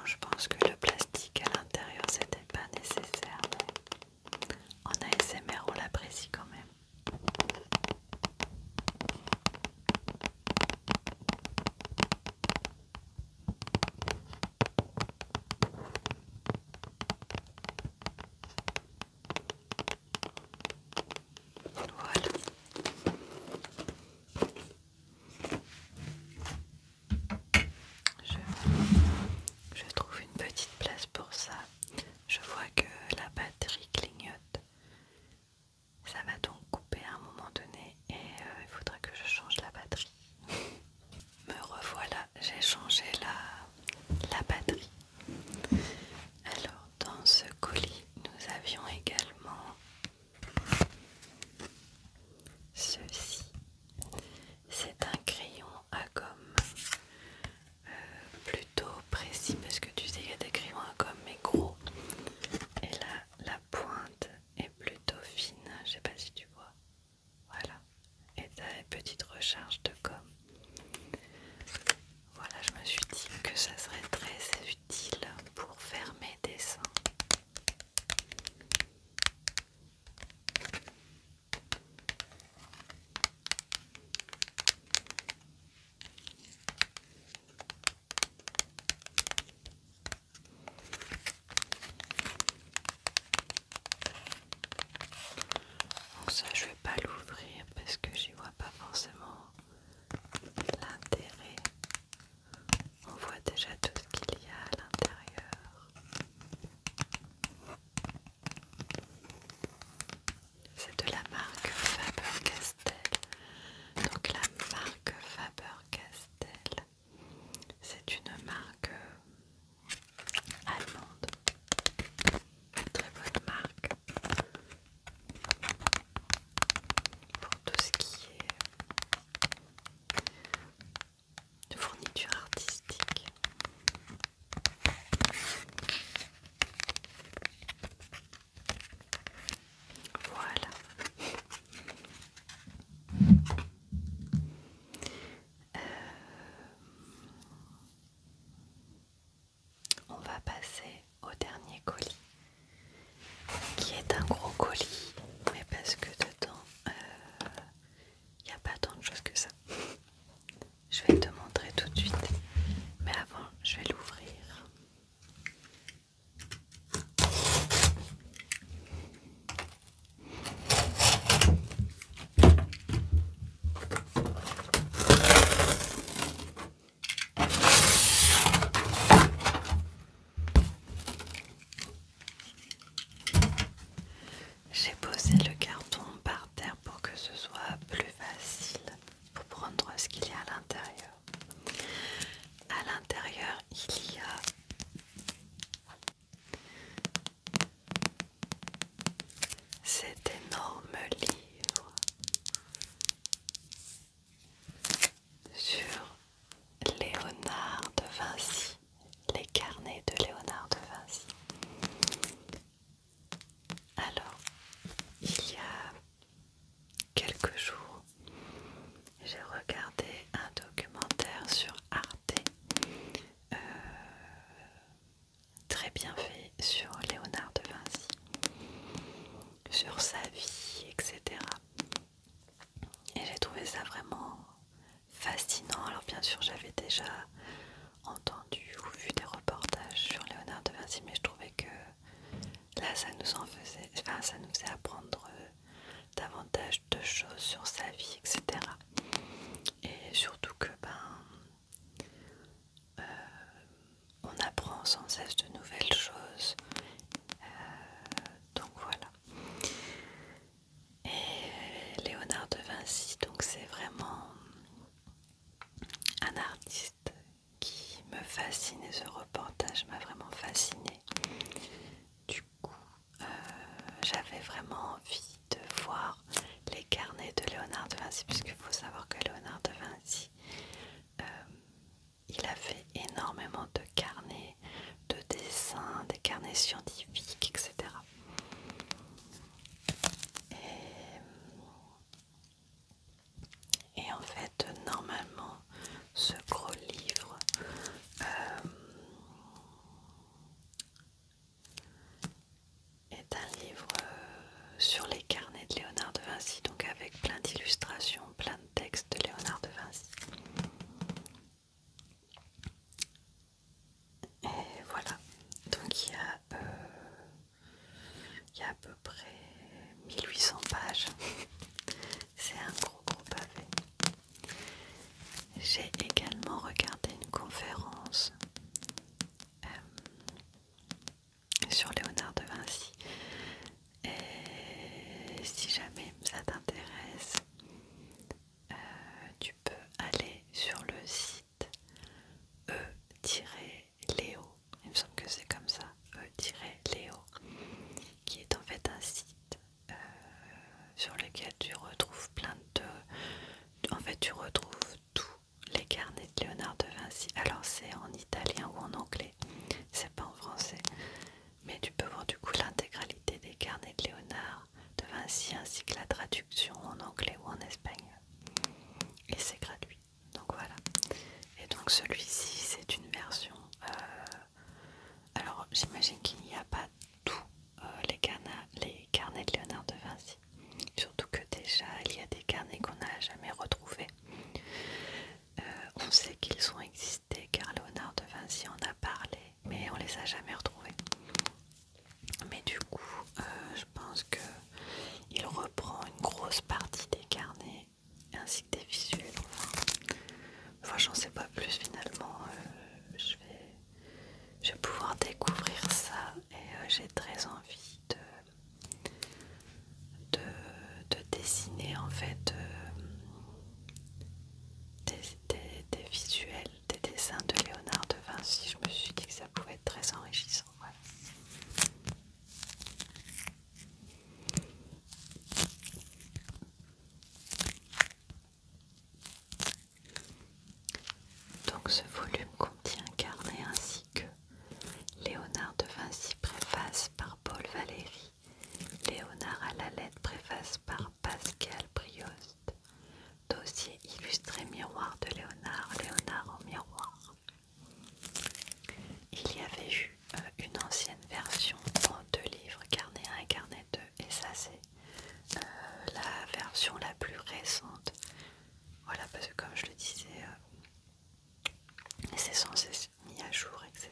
je pense que le plastique à l'intérieur c'était pas nécessaire, mais en ASMR on l'apprécie quand même. Voilà. Je trouve une petite place pour ça. Je vois que la batterie clignote. Ça va donc couper à un moment donné et il faudra que je change la batterie. Me revoilà, j'ai changé la batterie. Alors dans ce colis, nous avions également ceci. C'est un crayon à gomme plutôt précis parce que tu sais il y a des crayons à gomme mais gros. Et là la pointe est plutôt fine, je sais pas si tu vois. Voilà. Et t'as une petite recharge de gomme. Voilà, je me suis dit que ça serait très utile pour faire mes dessins. Donc ça, je vais pas l'ouvrir parce que j'y vois pas forcément l'intérêt. On voit déjà tout ce qu'il y a à l'intérieur. C'est de la marque Faber-Castell. Donc la marque Faber-Castell, c'est une marque allemande. Très bonne marque pour tout ce qui est fourniture artistique. Voilà. On va passer au dernier colis, qui est un gros colis, mais parce que dedans, il n'y a pas tant de choses que ça. Je vais te montrer tout de suite, mais avant, je vais l'ouvrir. J'ai posé le carton par terre pour que ce soit plus facile pour prendre ce qu'il y a à l'intérieur. À l'intérieur, il y a cet énorme livre sur Léonard de Vinci, les carnets de Léonard de Vinci. Alors, il y a quelques jours, j'ai regardé un documentaire sur Arte, très bien fait sur Léonard de Vinci, sur sa vie, etc. Et j'ai trouvé ça vraiment fascinant. Alors bien sûr, j'avais déjà entendu ou vu des reportages sur Léonard de Vinci, mais je trouvais que là, ça nous faisait apprendre davantage de choses sur sa vie, etc. Et surtout que on apprend sans cesse de nouvelles choses. Donc voilà. Et Léonard de Vinci, donc c'est vraiment un artiste qui me fascine et ce reportage m'a vraiment fasciné. Du coup, j'avais vraiment envie de voir les carnets de Léonard de Vinci, puisqu'il faut savoir que Léonard de Vinci, il a fait énormément de carnets, de dessins, des carnets scientifiques, etc. Et en fait, normalement, ce gros livre, E-Léo, il me semble que c'est comme ça, E-Léo, qui est en fait un site sur lequel tu retrouves plein de... En fait tu retrouves tous les carnets de Léonard de Vinci. Alors c'est en italien ou en anglais, c'est pas en français, mais tu peux voir du coup l'intégralité des carnets de Léonard de Vinci ainsi que la traduction en anglais ou en espagnol. Et c'est gratuit, donc voilà. Et donc celui-ci c'est une version... alors j'imagine qu'il n'y a pas tous les carnets de Léonard de Vinci. Surtout que déjà il y a des carnets qu'on n'a jamais retrouvés. On sait qu'ils ont existé car Léonard de Vinci en a parlé, mais on les a jamais retrouvés. Mais du coup, je pense que il reprend une grosse partie des carnets ainsi que des visuels. Enfin j'en sais pas plus finalement. Je vais pouvoir découvrir ça et j'ai très envie de dessiner en fait des visuels, des dessins de Léonard de Vinci. Je me suis dit que ça pouvait être très enrichissant. Voilà. Donc ce volume contient un carnet ainsi que Léonard de Vinci préface par Paul Valéry, Léonard à la lettre préface par Pascal Briost, dossier illustré miroir de Léonard, Léonard en miroir. Il y avait eu une ancienne version en 2 livres, carnet 1 et carnet 2, et ça c'est la version la plus récente. Voilà, parce que comme je le disais, c'est censé être mis à jour, etc.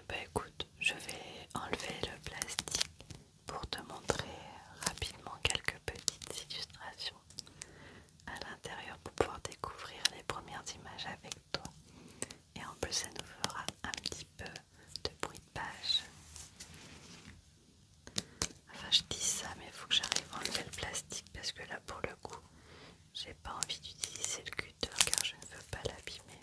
Bah écoute, je vais enlever le plastique pour te montrer rapidement quelques petites illustrations à l'intérieur pour pouvoir découvrir les premières images avec toi. Et en plus ça nous fera un petit peu de bruit de page. Enfin je dis ça mais il faut que j'arrive à enlever le plastique parce que là pour le coup j'ai pas envie d'utiliser le cutter car je ne veux pas l'abîmer.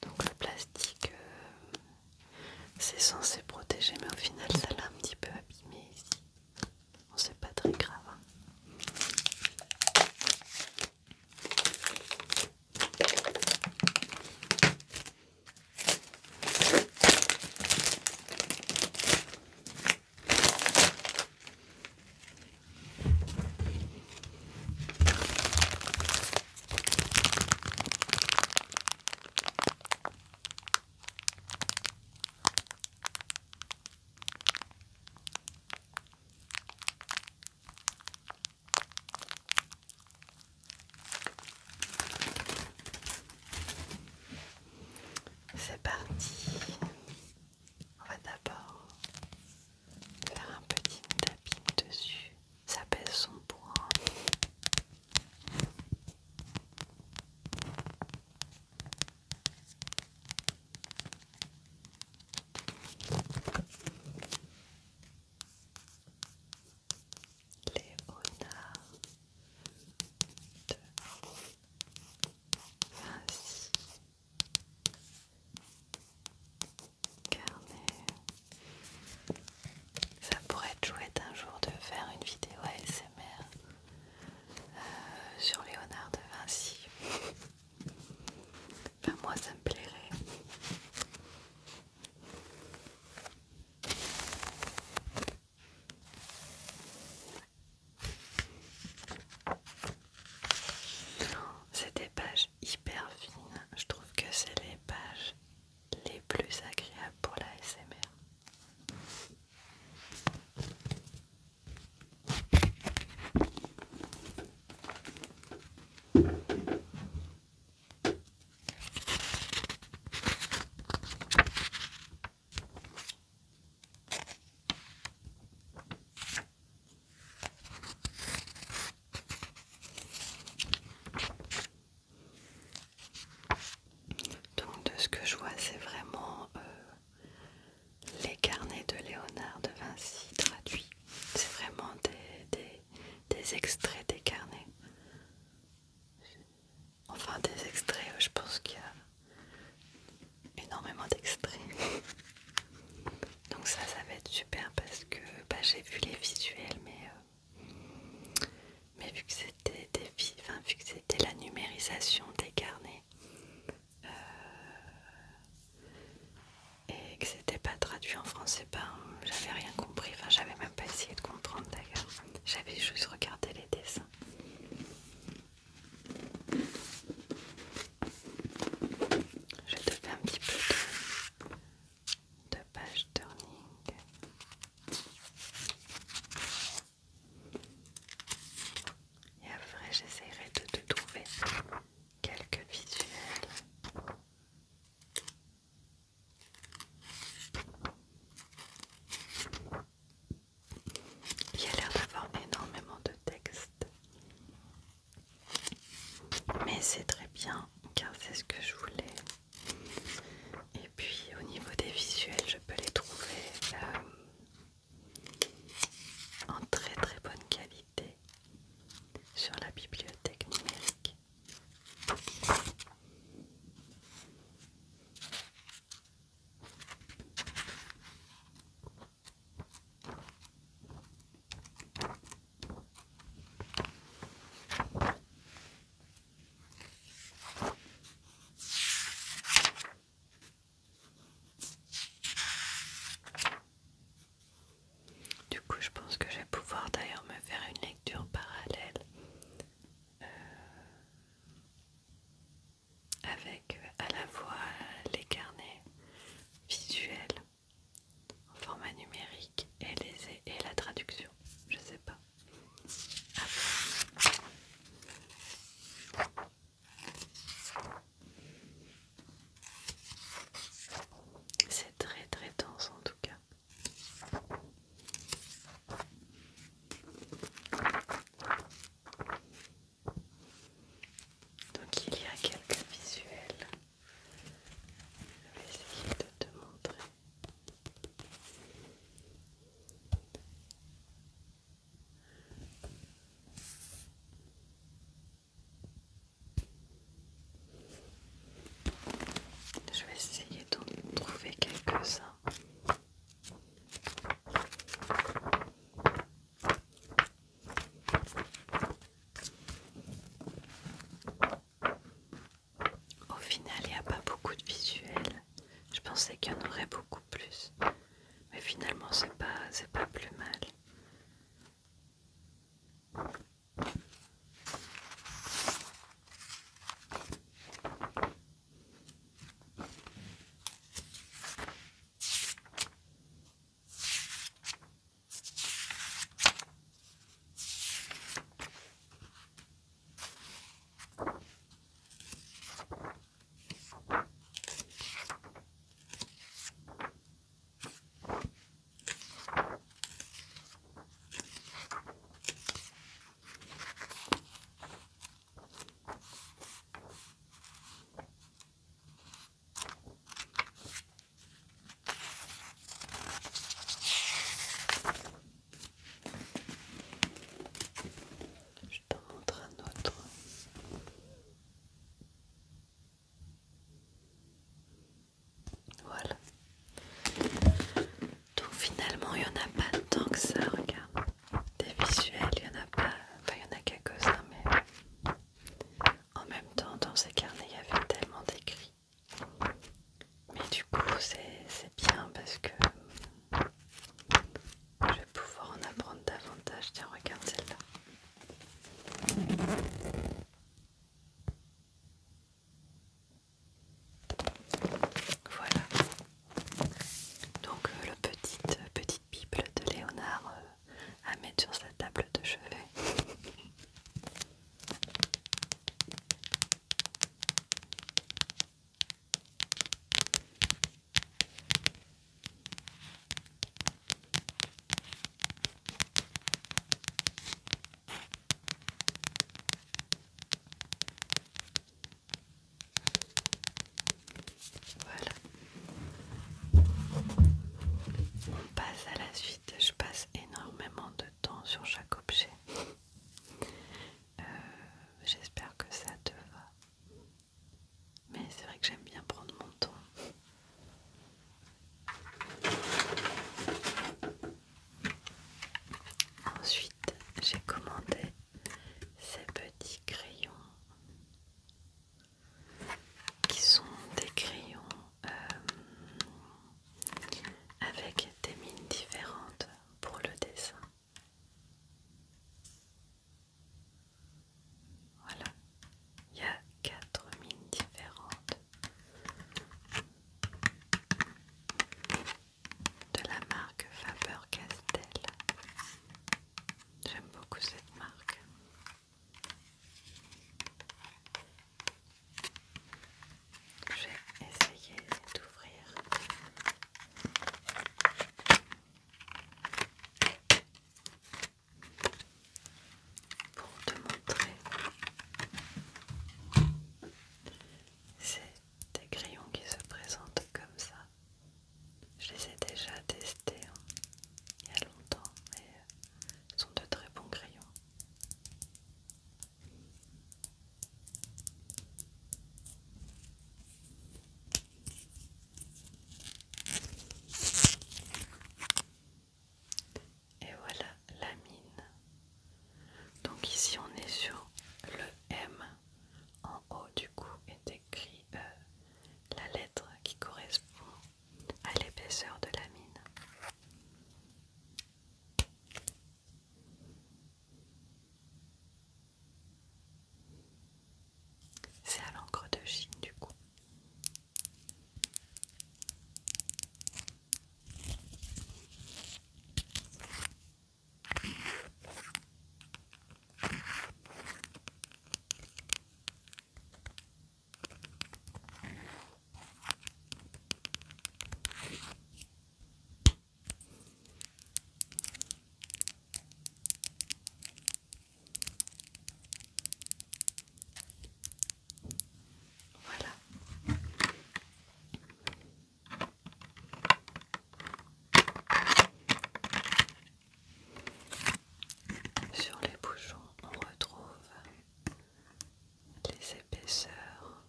Donc le plastique c'est censé protéger mais au final ça l'a un petit peu abîmé ici. j'ai vu les visuels, mais vu que c'était vu que c'était la numérisation des carnets et que c'était pas traduit en français, j'avais rien compris. Enfin, j'avais même pas essayé de comprendre d'ailleurs. J'avais juste regardé les dessins. Je te fais un petit peu de page turning. Et après, j'essaierai de te trouver quelques visuels. Il y a l'air d'avoir énormément de texte. Mais c'est très bien car c'est ce que je voulais. Et puis au niveau des visuels, je peux les trouver en très très bonne qualité sur la bibliothèque numérique. Du coup, je pense que je vais pouvoir d'ailleurs me faire une lecture parallèle avec à la fois les carnets visuels en format numérique et la traduction. Je sais pas. C'est très très dense en tout cas. Donc il y a quelques visuels. Je vais essayer de te montrer. Je vais essayer d'en trouver quelques-uns. Au final, il n'y a pas beaucoup de visuels. Je pensais qu'il y en aurait beaucoup plus. Mais finalement, c'est pas plus mal. Donc ici on est sur le M. En haut du coup est écrit la lettre qui correspond à l'épaisseur de la mine. C'est à l'encre de Chine du coup. Voilà. Sur les bouchons, on retrouve les épaisseurs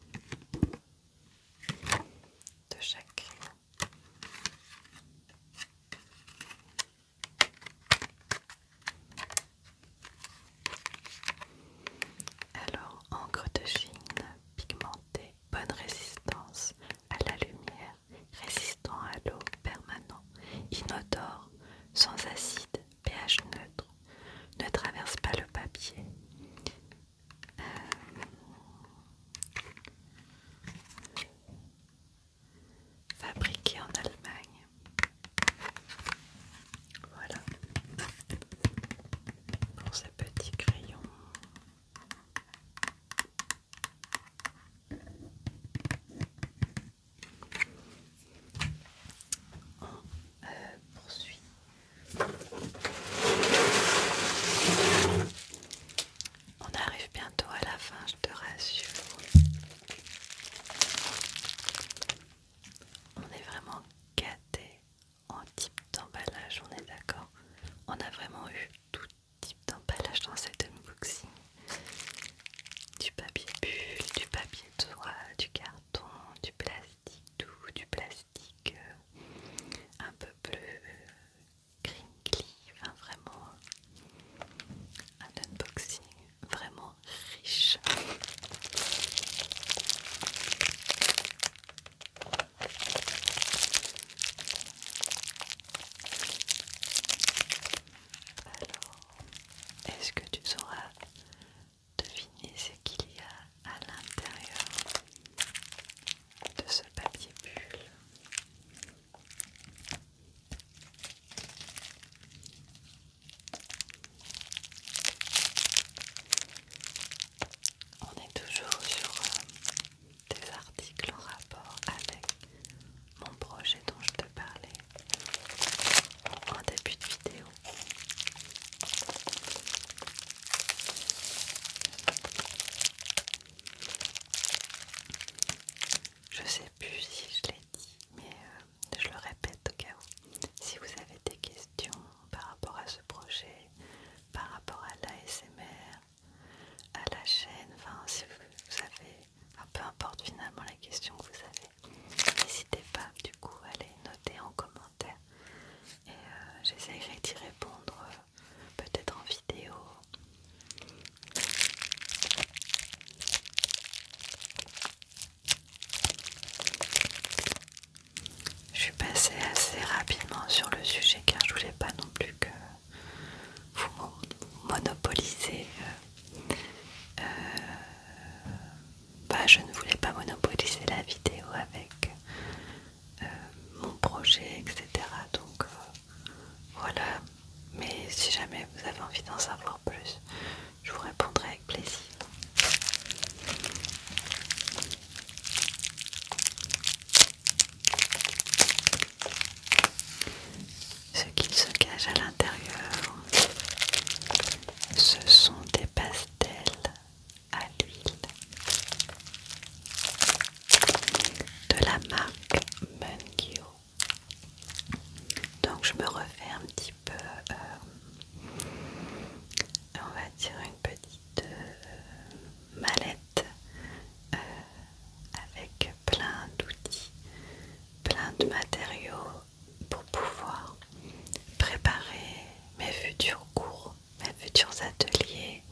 de chaque crayon. Alors, encre de Chine, pigmentée, bonne résistance à la lumière, résistant à l'eau, permanent, inodore, sans acide, pH neutre, ne traverse pas le papier. Fabriqué en Allemagne. Voilà pour ces petits crayons. On poursuit. On arrive bientôt à la fin, je te rassure. On est vraiment gâtés en type d'emballage, on est d'accord. On a vraiment eu tout type d'emballage dans cet unboxing. Du papier bulle, du papier de soie, du carton, du plastique doux, du plastique un peu plus crinkly, enfin vraiment un unboxing vraiment riche. Alors, est-ce que tu sauras deviner ce qu'il y a à l'intérieur de ce papier bulle? On est toujours sur des articles en rapport avec mon projet dont je te parlais en début de vidéo. Je sais plus si je l'ai dit, mais je le répète au cas où. Si vous avez des questions par rapport à ce projet, par rapport à l'ASMR, à la chaîne, enfin si vous avez, enfin, peu importe finalement la question que vous avez, n'hésitez pas du coup à les noter en commentaire et j'essaierai d'y répondre peut-être en vidéo. Je suis passée assez rapidement sur le sujet car je voulais pas non plus que vous monopolisez. Je ne voulais pas monopoliser la vidéo avec mon projet, etc. Donc voilà. Mais si jamais vous avez envie d'en savoir plus, je vous répondrai avec plaisir. Ce qu'il se cache à l'intérieur, ce sont des pastels à l'huile de la marque Mungyo. Donc je me refais un petit peu, on va dire une petite mallette avec plein d'outils, plein de matériaux pour pouvoir préparer mes futurs cours, mes futurs ateliers,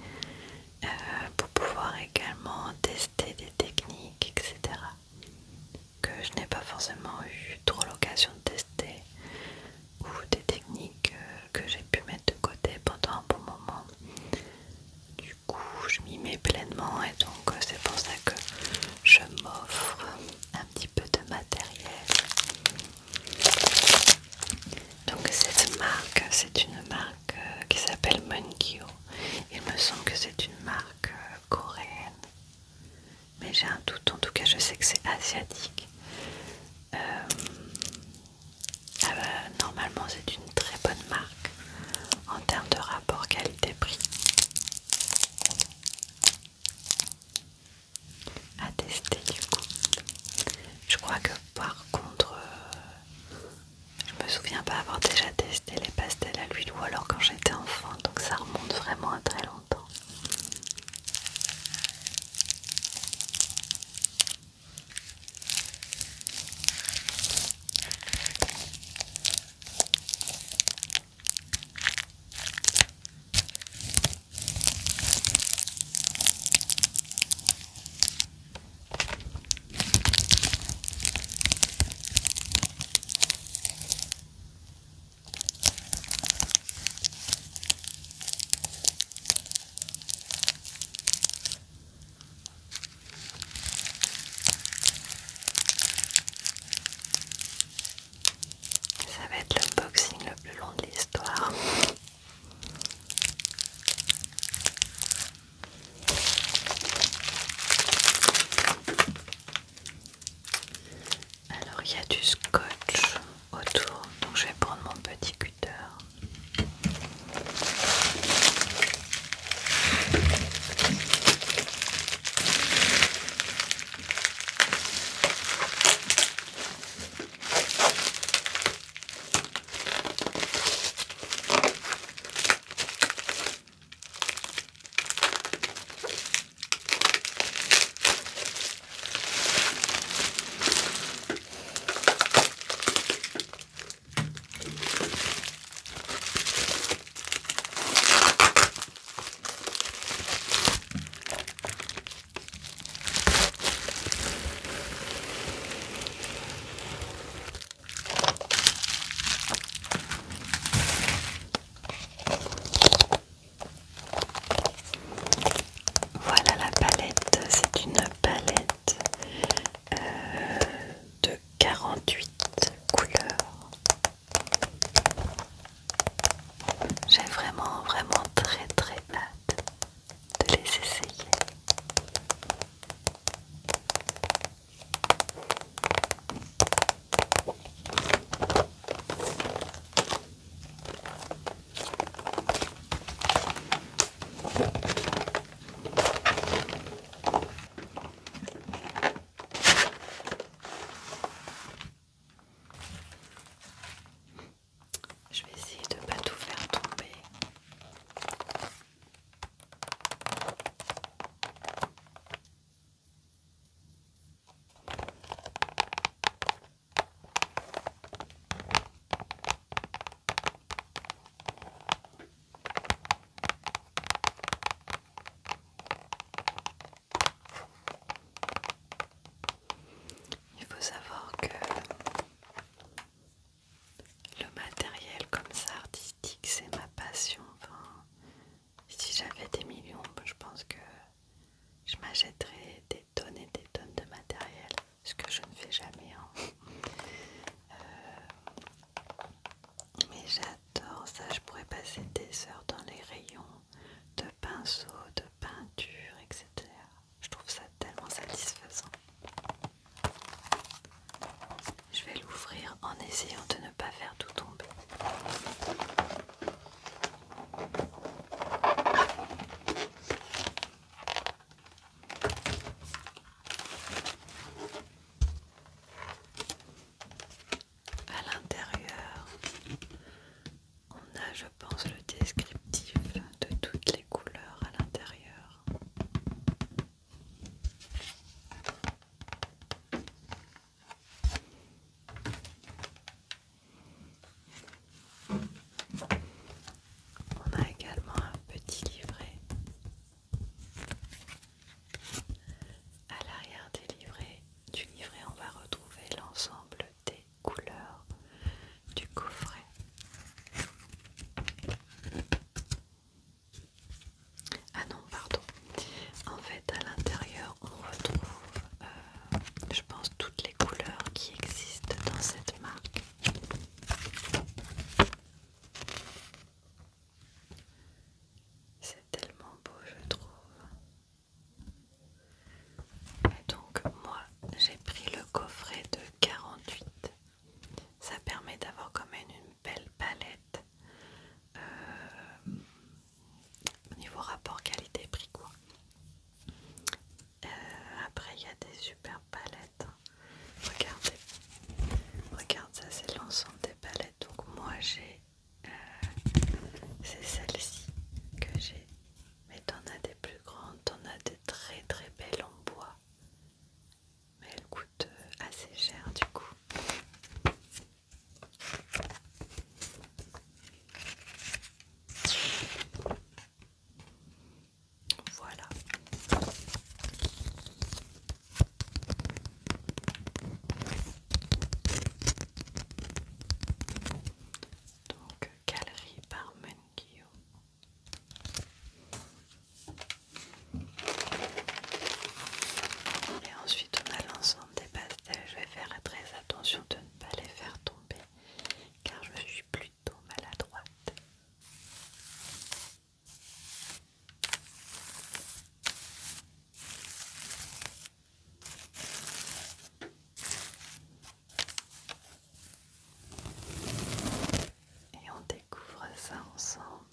ça ensemble.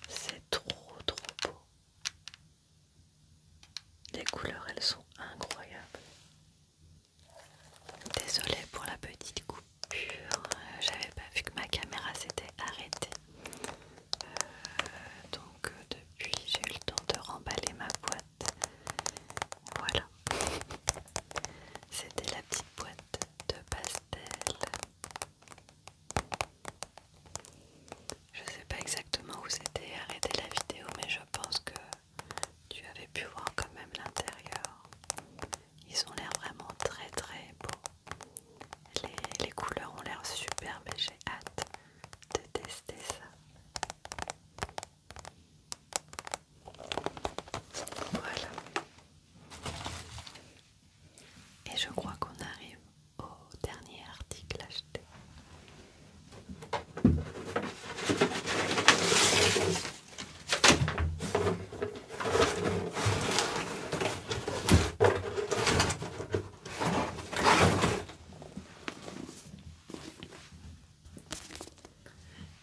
C'est trop beau. Les couleurs, elles sont incroyables. Désolée pour la petite coupure, j'avais pas vu que ma caméra s'était arrêtée. Donc depuis, j'ai eu le temps de remballer ma boîte. Voilà. C'était la petite boîte de pastel. Je sais pas exactement où s'était arrêtée la vidéo, mais je pense que tu avais pu voir quand même l'intérieur. Ils ont l'air vraiment très beaux. Les couleurs ont l'air superbes et j'ai hâte de tester ça. Voilà. Et je crois qu'on arrive au dernier article acheté.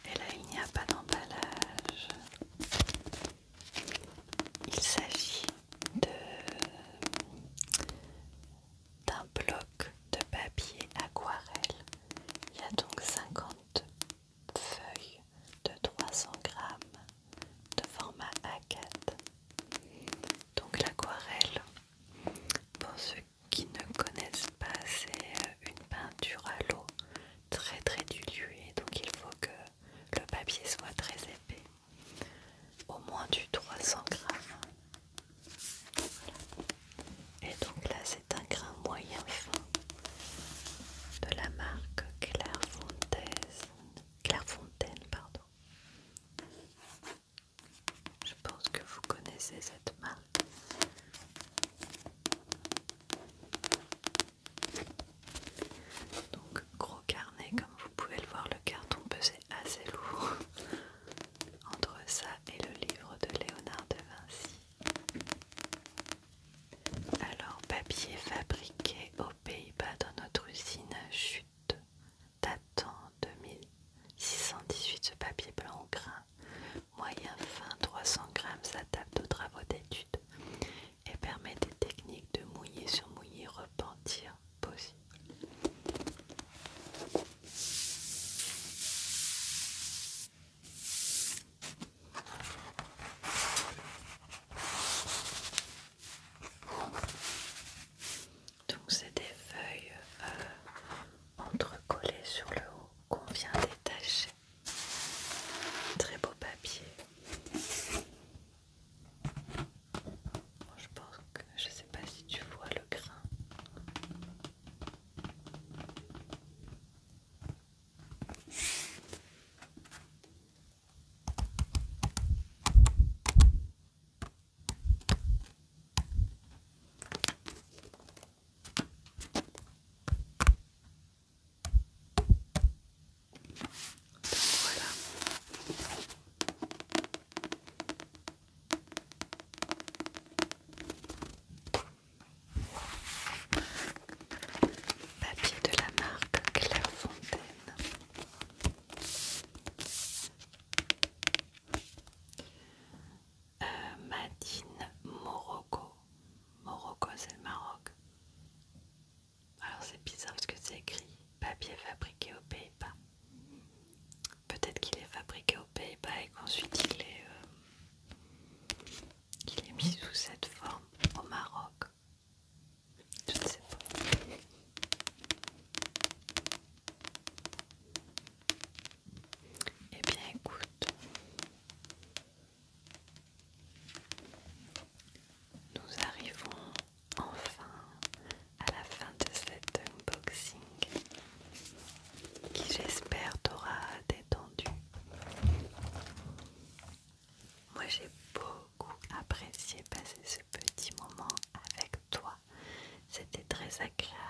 Et là, il n'y a pas d'emballage. Il s'agit d'un bloc de papier aquarelle. Il y a donc 50 feuilles de 300 grammes de format A4. Donc l'aquarelle, pour ceux qui ne connaissent pas, c'est une peinture à l'eau très diluée. Donc il faut que le papier soit très épais, au moins du 300 grammes. Et donc là c'est un grain moyen fin de la marque Clairefontaine, pardon. Je pense que vous connaissez cette marque. Donc gros carnet, comme vous pouvez le voir, le carton pesait assez lourd entre ça et le livre de Léonard de Vinci. Alors, papier fabriqué aux Pays-Bas dans notre usine Chute, datant 2618, ce papier blanc au grain moyen fin 300 grammes s'adapte aux travaux d'études et permet des techniques de mouiller sur mouiller repentir possible. Donc c'est des feuilles entrecollées sur le haut qu'on vient détacher. Très beau papier. Je pense que je sais pas si tu vois le grain. Voilà. Papier de la marque Clairefontaine. Madine Morocco. Morocco, c'est le Maroc. Alors c'est bizarre parce que c'est écrit papier fabriqué aux Pays-Bas. Peut-être qu'il est fabriqué aux Pays-Bas et qu'ensuite il est mis sous cette forme au Maroc. Je ne sais pas. Eh bien écoute, nous arrivons enfin à la fin de cet unboxing qui j'espère t'aura détendu. Moi j'ai beaucoup apprécié passer ce petit moment avec toi. C'était très agréable